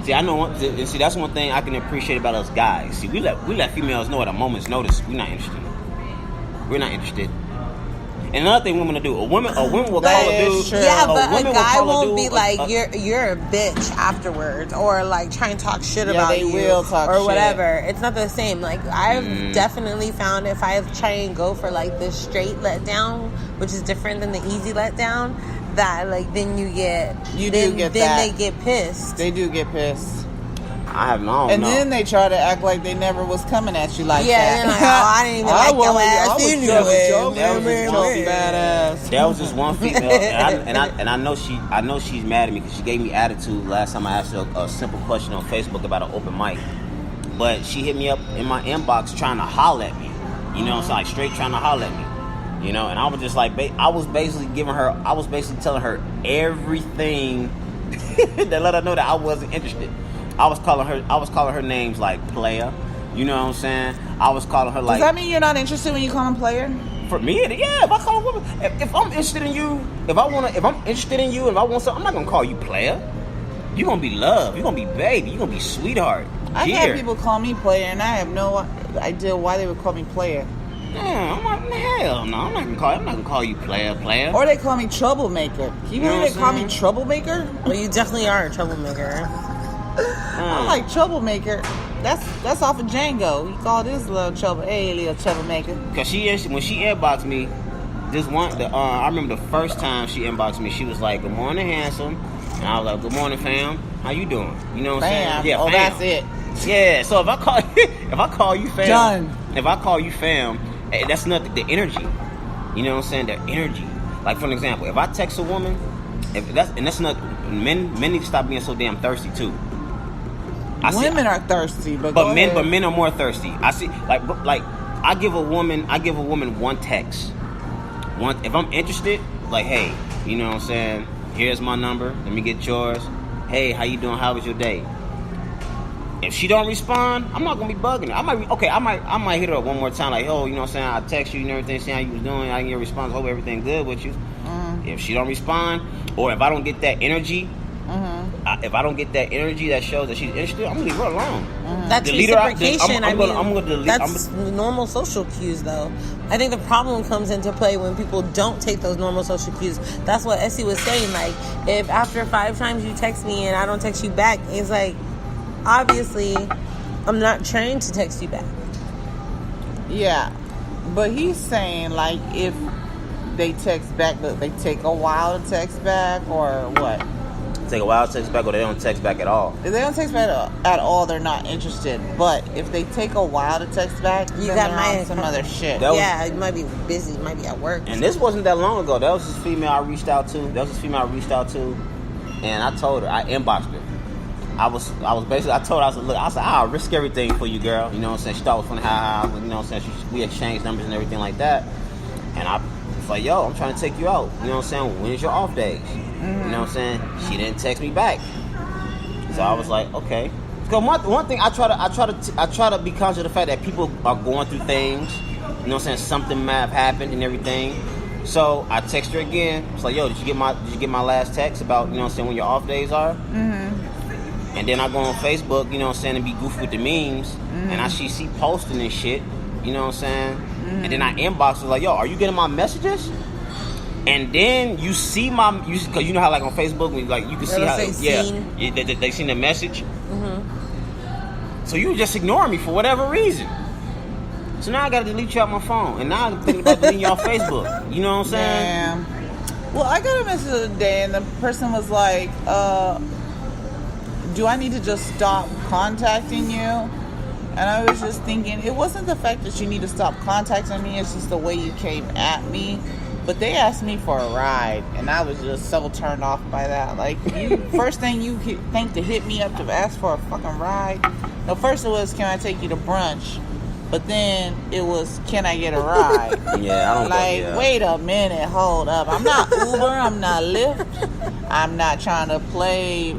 See, I know. See, that's one thing I can appreciate about us guys. See, we let females know at a moment's notice we're not interested. We're not interested. And another thing women will do, a woman will call a dude. Yeah, but a guy won't be like, you're a bitch afterwards, or like trying to talk shit about you, will talk or shit. Whatever. It's not the same. Like, I've definitely found if I try and go for like the straight letdown, which is different than the easy letdown, that like then they get pissed. They do get pissed. I have no. And then they try to act like they never was coming at you like that. Yeah, like, I didn't even like your ass. That was just one female, and I know she's mad at me because she gave me attitude last time I asked her a simple question on Facebook about an open mic. But she hit me up in my inbox trying to holler at me. You know what I'm saying? Like, straight trying to holler at me. You know, and I was just like, I was basically telling her everything that let her know that I wasn't interested. I was calling her names like player. You know what I'm saying? I was calling her like. Does that mean you're not interested when you call him player? For me, yeah. If I call a woman, if I'm interested in you, if I'm interested in you, if I want something, I'm not gonna call you player. You gonna be love. You gonna be baby. You gonna be sweetheart. I've had people call me player, and I have no idea why they would call me player. Yeah, I'm like, hell no. I'm not gonna call you player. Or they call me troublemaker. You know they call me troublemaker? Well, you definitely are a troublemaker. I'm like troublemaker. That's off of Django. He called this little little troublemaker. Cause when she inboxed me, I remember the first time she inboxed me, she was like, "Good morning, handsome," and I was like, "Good morning, fam. How you doing?" You know what I'm saying? Yeah, fam. That's it. Yeah. So if I call you fam, done. If I call you fam, that's not the energy. You know what I'm saying? The energy. Like for an example, if I text a woman, that's not men need to stop being so damn thirsty too. Women are thirsty, but men are more thirsty. I see, like I give a woman one text. If I'm interested, like, hey, you know what I'm saying? Here's my number. Let me get yours. Hey, how you doing? How was your day? If she don't respond, I'm not gonna be bugging her. I might hit her up one more time, like, oh, you know what I'm saying? I text you and everything, see how you was doing. I didn't get a response. Hope everything good with you. Mm-hmm. If she don't respond, or if I don't get that energy. Mm-hmm. If I don't get that energy that shows that she's interested, I'm gonna leave her alone. Mm-hmm. That's reciprocation. I'm gonna delete. That's normal social cues, though. I think the problem comes into play when people don't take those normal social cues. That's what Essie was saying. Like, if after 5 times you text me and I don't text you back, it's like, obviously, I'm not trained to text you back. Yeah, but he's saying like if they text back, but they take a while to text back, or what? Take a while to text back, or they don't text back at all. If they don't text back at all, they're not interested. But if they take a while to text back, you got on some other shit. You might be busy, you might be at work. And this wasn't that long ago. That was this female I reached out to. And I told her, I inboxed her. I was basically, I told her, I said, I'll risk everything for you, girl. You know what I'm saying? She thought it was funny how, you know what I'm saying? We exchanged numbers and everything like that. And I was like, yo, I'm trying to take you out. You know what I'm saying? When's your off days? Mm-hmm. You know what I'm saying? She didn't text me back. So I was like, okay. Because one thing, I try to be conscious of the fact that people are going through things. You know what I'm saying? Something might have happened and everything. So I text her again. It's like, yo, did you get my last text about, you know what I'm saying, when your off days are? Mm-hmm. And then I go on Facebook, you know what I'm saying, and be goofy with the memes. Mm-hmm. And I see posting and shit. You know what I'm saying? Mm-hmm. And then I inbox her like, yo, are you getting my messages? And then you see because you know how like on Facebook, when you can see how they seen the message. Mm-hmm. So you just ignore me for whatever reason. So now I got to delete you out my phone, and now I'm thinking about deleting you off Facebook. You know what I'm saying? Damn. Well, I got a message the other day, and the person was like, do I need to just stop contacting you? And I was just thinking, it wasn't the fact that you need to stop contacting me, it's just the way you came at me. But they asked me for a ride, and I was just so turned off by that. Like, first thing you think to hit me up to ask for a fucking ride? No, first it was, can I take you to brunch? But then it was, can I get a ride? Yeah, I don't like, wait a minute, hold up. I'm not Uber, I'm not Lyft. I'm not trying to play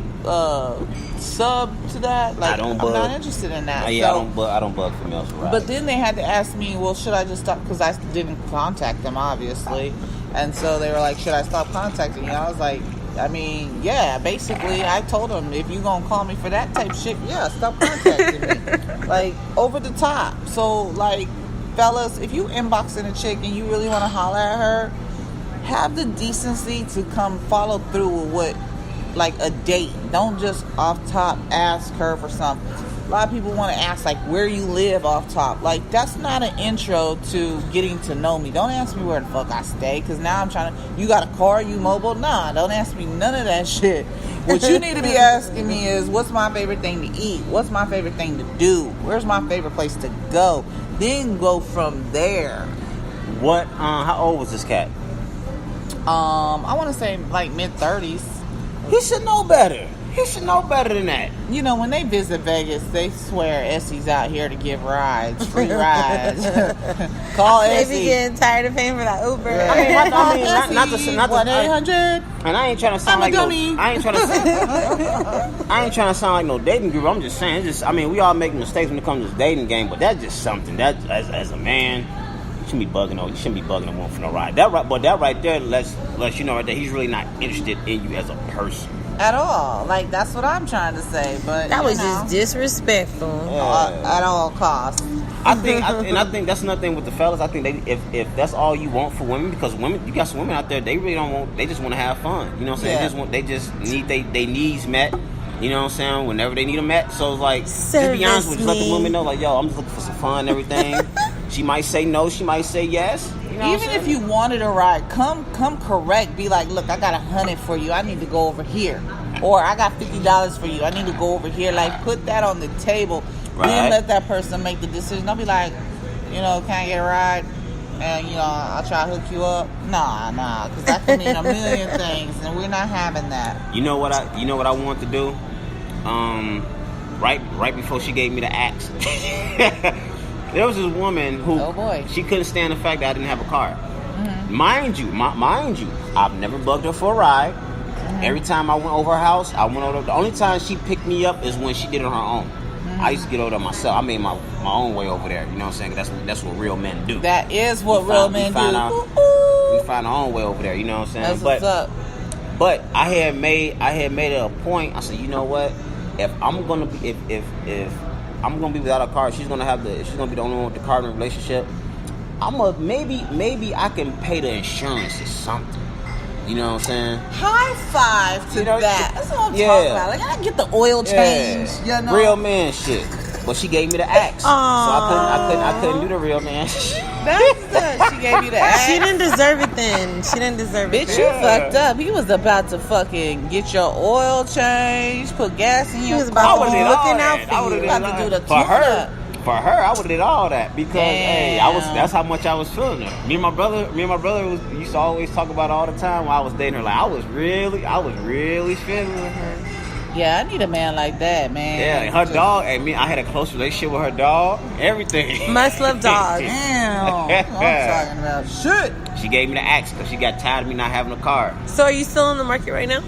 sub to that. Like, I'm not interested in that. Yeah, so, I don't bug females for rides. But then they had to ask me, well, should I just stop? Because I didn't contact them, obviously. And so they were like, should I stop contacting you? I was like, I mean, yeah, basically, I told them, if you gonna call me for that type shit, yeah, stop contacting me. Like, over the top. So, like, fellas, if you inboxing a chick and you really want to holler at her, have the decency to come follow through with what, like, a date. Don't just off top ask her for something. A lot of people want to ask, like, where you live off top. Like, that's not an intro to getting to know me. Don't ask me where the fuck I stay, because now I'm trying to, you got a car, you mobile? Nah, don't ask me none of that shit. What you need to be asking me is, what's my favorite thing to eat? What's my favorite thing to do? Where's my favorite place to go? Then go from there. What, how old was this cat? I want to say, like, mid-30s. He should know better. You should know better than that. You know, when they visit Vegas, they swear Essie's out here to give rides, free rides. Call Essie. They be getting tired of paying for that Uber. Yeah. Not to 1-800. And I ain't trying to sound I'm a like dummy. I ain't trying to sound like no dating guru. I'm just saying, we all make mistakes when it comes to this dating game, but that's just something that as a man, you shouldn't be bugging a woman for no ride. That right there lets you know right there he's really not interested in you as a person. At all. Like, that's what I'm trying to say. But that was just disrespectful. At all costs. I think that's another thing with the fellas. I think if that's all you want for women, because women, you got some women out there, they really don't want. They just want to have fun. You know what I'm saying? They just need they needs met. You know what I'm saying? Whenever they need them met. So it's like, just be honest with you. Just let the women know, like, yo, I'm just looking for some fun and everything. She might say no. She might say yes. You know even if you wanted a ride, come correct. Be like, look, I got $100 for you. I need to go over here. Or I got $50 for you. I need to go over here. Like, put that on the table. Right. Then let that person make the decision. Don't be like, you know, can I get a ride? And, you know, I'll try to hook you up. Nah, because that can mean a million things, and we're not having that. You know what I want to do? Right before she gave me the axe. There was this woman who she couldn't stand the fact that I didn't have a car. Mm-hmm. Mind you, I've never bugged her for a ride. Mm-hmm. Every time I went over her house, I went over. The only time she picked me up is when she did it on her own. Mm-hmm. I used to get over there myself. I made my own way over there. You know what I'm saying? That's what real men do. That is what real men do. We find our own way over there. You know what I'm saying? That's what's up. But I had made it a point. I said, you know what? If I'm gonna be without a car, she's gonna be the only one with the car in the relationship. Maybe I can pay the insurance or something. You know what I'm saying? High five to that. That's what I'm talking about. Like, I get the oil change. You know? Real man shit. But she gave me the axe, so I couldn't do the real man shit. That's good. She gave you the axe. She didn't deserve it then. Bitch, you fucked up. He was about to fucking get your oil changed, put gas in your car. He was about to be looking out for you. About to do the For her, I would have did all that because that's how much I was feeling her. Me and my brother used to always talk about it all the time while I was dating her. Like I was really feeling her. Yeah, I need a man like that, man. Yeah, and her dog, I had a close relationship with her dog, everything. Must love dogs. Damn. I'm talking about shit. She gave me the axe because she got tired of me not having a car. So are you still in the market right now?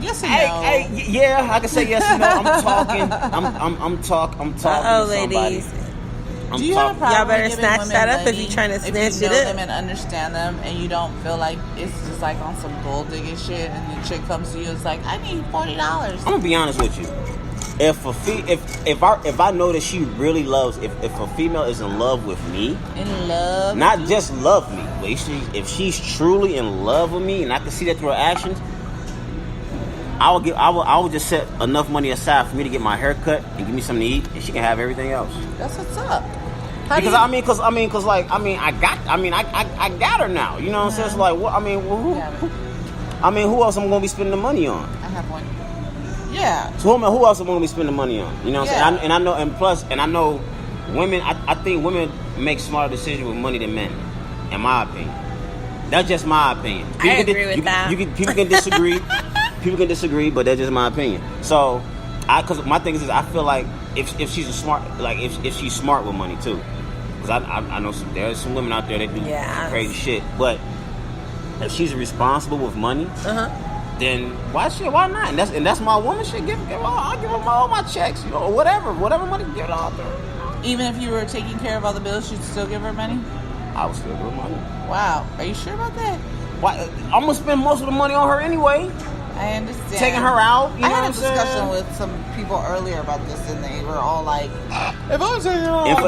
Yes and no. Yeah, I can say yes and no. I'm talking to somebody. Ladies. Do you have a problem? Y'all better snatch that up if you're trying to snatch it up. If you know them and understand them, and you don't feel like it's just like on some gold digging shit, and the chick comes to you, it's like, I need $40. I'm gonna be honest with you. If I know that she really loves, if a female is in love with me, not just love me, but if she's truly in love with me, and I can see that through her actions, I will just set enough money aside for me to get my hair cut and give me something to eat, and she can have everything else. That's what's up. I got her now. You know what I'm saying? So like, what? Who else am I gonna be spending the money on? I have one. Yeah. So who else am I gonna be spending the money on? You know what I'm saying? I know women. I think women make smarter decisions with money than men, in my opinion. That's just my opinion. I agree with that. People can disagree. People can disagree, but that's just my opinion. So, because my thing is, I feel like if she's if she's smart with money too, because I know there's some women out there that do crazy shit. But if she's responsible with money, then why not? And that's my woman. I'll give her all my checks, or whatever money give her all. Even if you were taking care of all the bills, you'd still give her money. I would still give her money. Wow, are you sure about that? Why? I'm gonna spend most of the money on her anyway. I understand. Taking her out, I had a discussion with some people earlier about this, and they were all like, "If I'm taking her out, and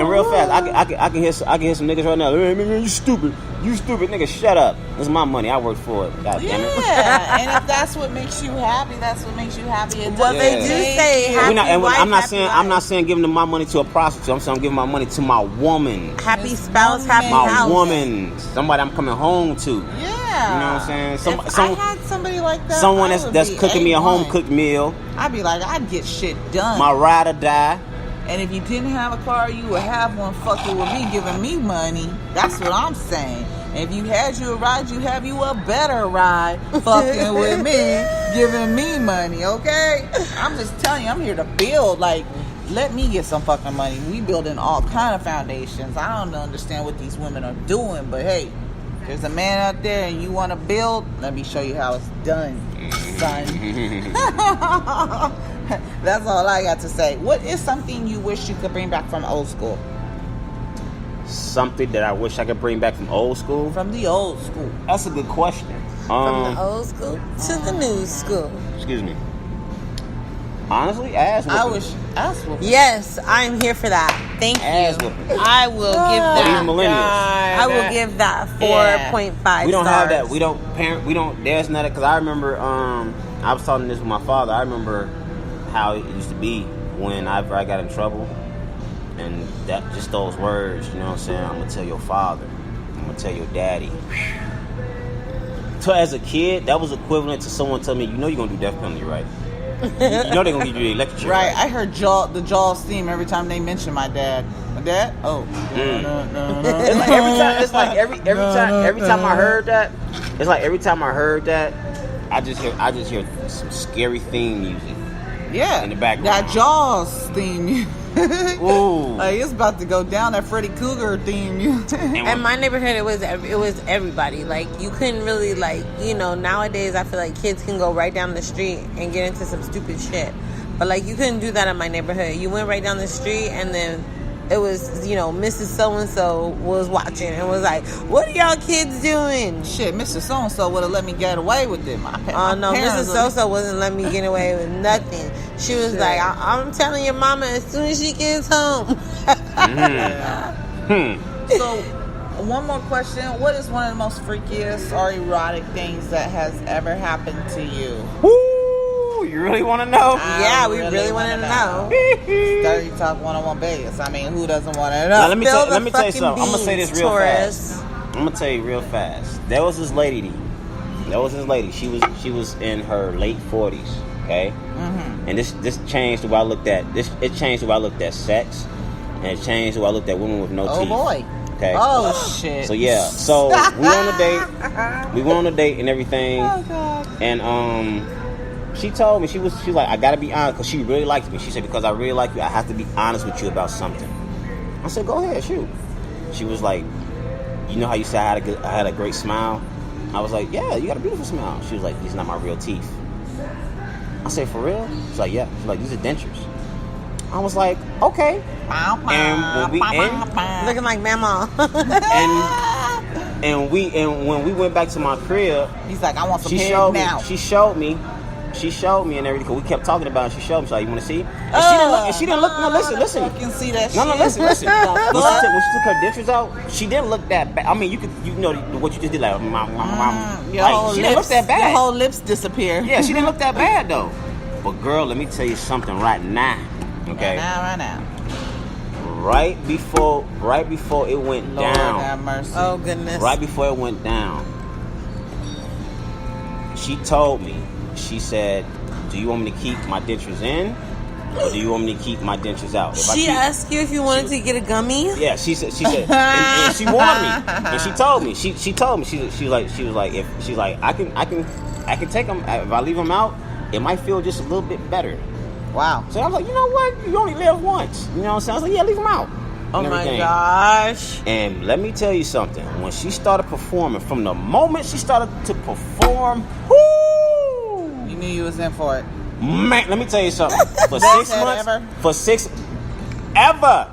real fast, I can hear some niggas right now. Hey, man, you stupid, nigga, shut up. This is my money. I worked for it. God damn it. Yeah, and if that's what makes you happy, that's what makes you happy. Well, they do say happy wife, I'm not saying giving my money to a prostitute. I'm saying I'm giving my money to my woman. Happy spouse, happy my house. My woman, somebody I'm coming home to. Yeah. You know what I'm saying? If I had somebody like that, someone that's cooking me a home cooked meal. I'd be like, I'd get shit done. My ride or die. And if you didn't have a car, you would have one fucking with me, giving me money. That's what I'm saying. If you had you a ride, you have you a better ride. Fucking with me, giving me money, okay? I'm just telling you, I'm here to build. Like, let me get some fucking money. We building all kind of foundations. I don't understand what these women are doing, but hey, there's a man out there and you want to build, let me show you how it's done, son. That's all I got to say. What is something you wish you could bring back from old school? Something that I wish I could bring back from old school? From the old school. That's a good question. From the old school to the new school. Excuse me. Honestly, ass whooping. I wish ass whooping. Yes, I'm here for that. Thank you. Ass whooping. I will give that. These millennials. I will give that 4.5. We don't stars. have that. We don't. There's not. Because I remember. I was talking this with my father. I remember how it used to be whenever I got in trouble, and that just those words. You know what I'm saying? I'm gonna tell your father. I'm gonna tell your daddy. So as a kid, that was equivalent to someone telling me, you know, you're gonna do death penalty, right? You know they're gonna give you the electric chair. Right. I heard the Jaws theme every time they mention my dad. My dad? Oh. It's like every time I heard that, it's like every time I heard that, I just hear some scary theme music. Yeah. In the background. That Jaws theme music. Ooh. Like it's about to go down, that Freddy Cougar theme music. In my neighborhood, it was everybody. Like, you couldn't really, like, you know, nowadays I feel like kids can go right down the street and get into some stupid shit. But, like, you couldn't do that in my neighborhood. You went right down the street and then it was, you know, Mrs. So-and-so was watching and was like, what are y'all kids doing? Shit, Mr. So-and-so would have let me get away with it. Oh, no, Mrs. So-and-so wasn't letting me get away with nothing. She was like, I'm telling your mama as soon as she gets home. So, one more question. What is one of the most freakiest or erotic things that has ever happened to you? Woo! You really want to know? Yeah, we really want to know. Dirty Talk 101 Vegas. I mean, who doesn't want to know? Now, let me tell you something. I'm going to say this real Torris. fast. I'm going to tell you real fast. There was this lady. She was in her late 40s. Okay? Mm-hmm. And this changed the way I looked at it changed the way I looked at sex, and it changed the way I looked at women with no teeth. Oh boy. Okay. Oh shit. So yeah. So we went on a date. We went on a date and everything. Oh god. And she told me she was like, I gotta be honest, because she really liked me. She said, because I really like you, I have to be honest with you about something. I said, go ahead, shoot. She was like, you know how you said I had a great smile? I was like, yeah, you got a beautiful smile. She was like, these are not my real teeth. I said, for real? She's like, yeah. She's like, these are dentures. I was like, okay. And Looking like mama. and when we went back to my crib, he's like, I want some head now. She showed me and everything. Cause we kept talking about it. She showed me. She's like, you want to see? And she didn't look. No, listen. I can see that. No, listen. When she took her dentures out, she didn't look that bad. I mean, you know what you just did, like, she didn't look that bad. Your whole lips disappeared. Yeah, she didn't look that bad though. But girl, let me tell you something right now. Okay. Right now. Right before it went Lord down. Have mercy. Oh goodness. Right before it went down, she told me. She said, do you want me to keep my dentures in, or do you want me to keep my dentures out? She asked you if you wanted to get a gummy? Yeah, she said, and she warned me, and she told me, she told me, she was like, I can take them. If I leave them out, it might feel just a little bit better. Wow. So I was like, you know what? You only live once. You know what I'm saying? I was like, yeah, leave them out. Oh my gosh. And let me tell you something. When she started performing, from the moment she started to perform, whoo! You knew you was in for it. Man, let me tell you something. For 6 months, ever.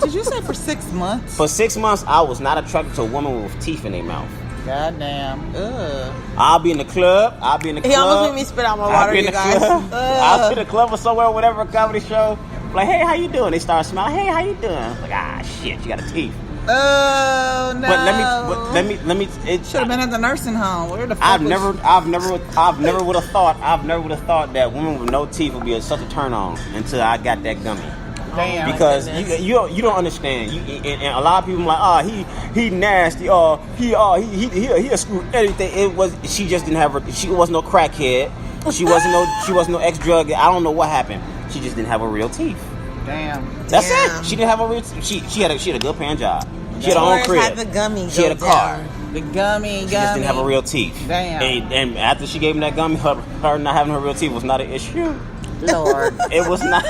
Did you say for 6 months? For 6 months, I was not attracted to a woman with teeth in their mouth. Goddamn. Ugh. I'll be in the club. He almost made me spit out my water, you guys. I'll be in the club or somewhere, whatever, comedy show. Like, hey, how you doing? They start smiling. Hey, how you doing? Like, shit, you got a teeth. Oh no! But let me. It should have been at the nursing home. Where the fuck? I've never would have thought that women with no teeth would be such a turn on until I got that gummy. Damn. Because you don't understand. And a lot of people are like, he nasty. He screwed everything. She just didn't have her. She wasn't no crackhead. She wasn't no ex-drug. I don't know what happened. She just didn't have her real teeth. Damn. That's it. She didn't have a real teeth. She had a good paying job. She had her own crib. Had the gummy she had a car. The gummy. She just didn't have her real teeth. Damn. And after she gave me that gummy, her not having her real teeth was not an issue. Lord. It was not.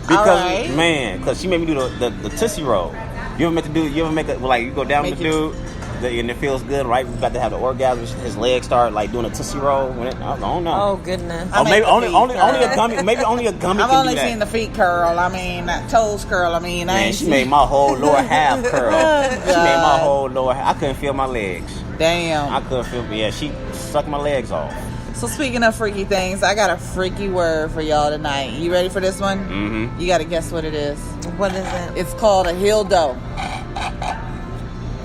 Because, man, because she made me do the Tootsie Roll. You ever make it, like, you go down with the dude, and it feels good, right? We about to have the orgasm. His legs start, like, doing a Tootsie Roll. I don't know. Oh, goodness. Or maybe only a gummy. Maybe only a gummy I've can only do that. seen the feet curl. I mean, that toes curl. I mean, Man, she made my whole lower half curl. Oh, she made my whole lower half. I couldn't feel my legs. Damn. I couldn't feel. Yeah, she sucked my legs off. So speaking of freaky things, I got a freaky word for y'all tonight. You ready for this one? Mm-hmm. You got to guess what it is. What is it? It's called a dildo.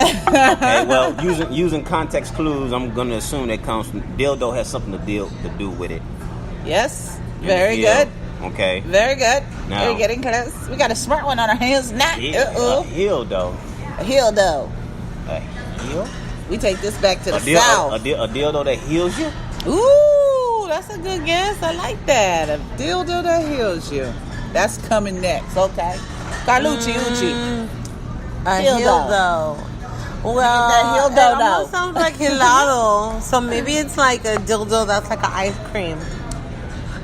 Okay, well, using context clues, I'm gonna assume that comes from dildo has something to do with it. Yes. Very good. Okay. Very good. Now, You're getting close. We got a smart one on our hands now. A dildo. A dildo. A heel? We take this back to the South. south. A dildo that heals you? Ooh, that's a good guess. I like that. A dildo that heals you. That's coming next. Okay. Carlucci Uchi. A dildo. Well, that it dildo almost sounds like helado. So maybe it's like a dildo that's like an ice cream.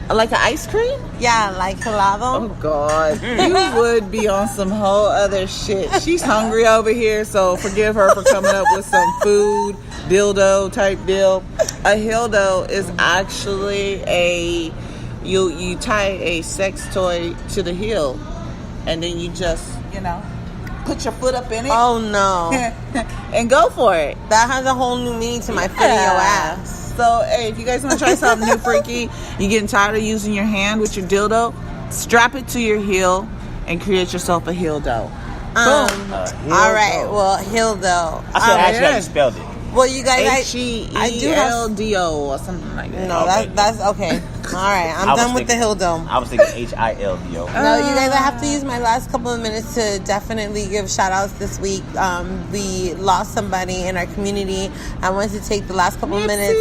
Like an ice cream? Yeah, like helado. Oh, God. You would be on some whole other shit. She's hungry over here, so forgive her for coming up with some food, dildo type deal. A dildo is actually you tie a sex toy to the heel, and then you just, put your foot up in it. Oh, no. And go for it. That has a whole new meaning to my foot in your ass. So, hey, if you guys want to try something new, freaky, you're getting tired of using your hand with your dildo, strap it to your heel and create yourself a dildo. Boom. All right. Well, dildo. I said actually how you spelled it. Well, you guys, I do have HELDO or something like that. No, Okay. that's okay. All right, I'm done with the dildo. I was thinking HILDO. No, you guys, I have to use my last couple of minutes to definitely give shout outs this week. We lost somebody in our community. I wanted to take the last couple of minutes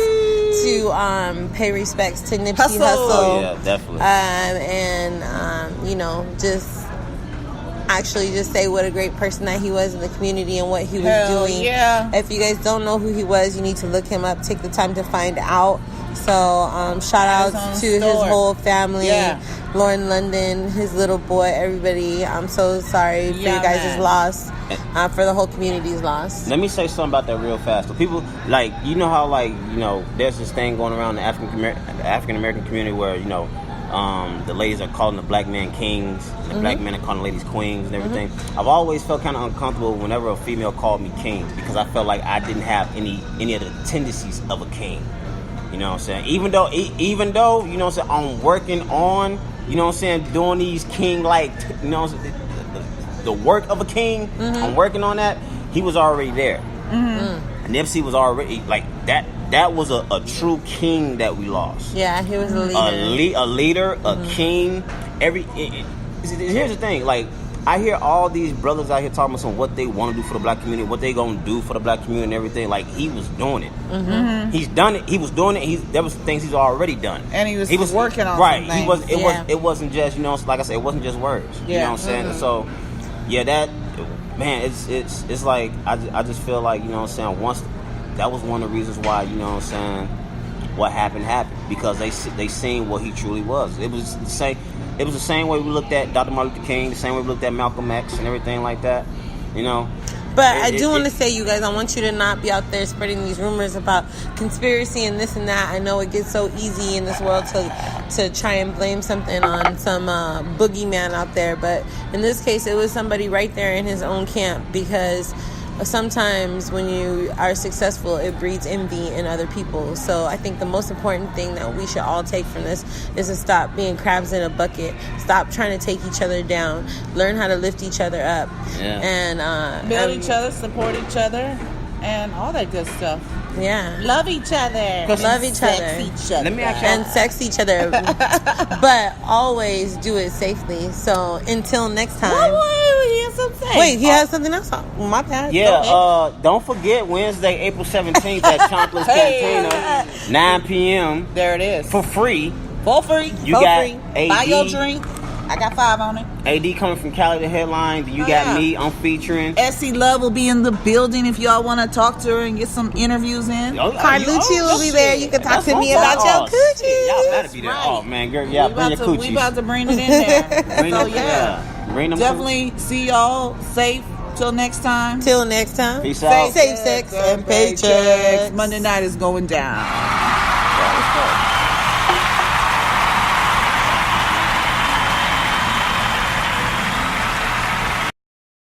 to pay respects to Nipsey Hussle. Oh, yeah, definitely. Just actually just say what a great person that he was in the community and what he was doing. Yeah. If you guys don't know who he was, you need to look him up. Take the time to find out. So shout outs to his whole family, Lauren London, his little boy, everybody. I'm so sorry for you guys' loss, for the whole community's loss. Let me say something about that real fast. So people, like, you know how, like, there's this thing going around the African American community where, the ladies are calling the black men kings, the black men are calling the ladies queens and everything. I've always felt kind of uncomfortable whenever a female called me king because I felt like I didn't have any of the tendencies of a king. You know what I'm saying? Even though, you know what I'm saying, I'm working on, you know what I'm saying, doing these king-like, you know what I'm saying, the work of a king, I'm working on that, he was already there. Nipsey was already, like, that was a true king that we lost. Yeah, he was a leader. A leader, a king. Here's the thing, like, I hear all these brothers out here talking about what they want to do for the black community, what they gonna do for the black community and everything. Like, he was doing it. He's done it. He was doing it. There was things he's already done. And he was working on right. some things. It wasn't just, like I said, it wasn't just words. You know what I'm saying? So, yeah, that, man, it's like I just feel like, you know what I'm saying, once that was one of the reasons why, you know what I'm saying, what happened because they seen what he truly was. It was the same way we looked at Dr. Martin Luther King, the same way we looked at Malcolm X and everything like that, But I do want to say, you guys, I want you to not be out there spreading these rumors about conspiracy and this and that. I know it gets so easy in this world to try and blame something on some boogeyman out there, but in this case, it was somebody right there in his own camp, because sometimes when you are successful, it breeds envy in other people. So I think the most important thing that we should all take from this is to stop being crabs in a bucket. Stop trying to take each other down. Learn how to lift each other up. Yeah. And build each other, support each other, and all that good stuff. Yeah. Love each other. Love each other. Let me ask you. And sex each other. But always do it safely. So until next time. Wait, he has something else on. My bad. Yeah, don't forget Wednesday, April 17th at Chompla's Cantina, 9 p.m. There it is. For free. For free. You got free. Buy your drink. I got 5 on it. AD coming from Cali, the headline. You got me. I'm featuring. Essie Love will be in the building if y'all want to talk to her and get some interviews in. Carlucci will be there. You can talk to me about your coochie. Y'all better be there. Right. Oh man, girl, yeah, bring your coochies. We about to bring it in there. Bring them. Definitely see y'all safe. Till next time. Peace out. Safe sex and paychecks. Monday night is going down.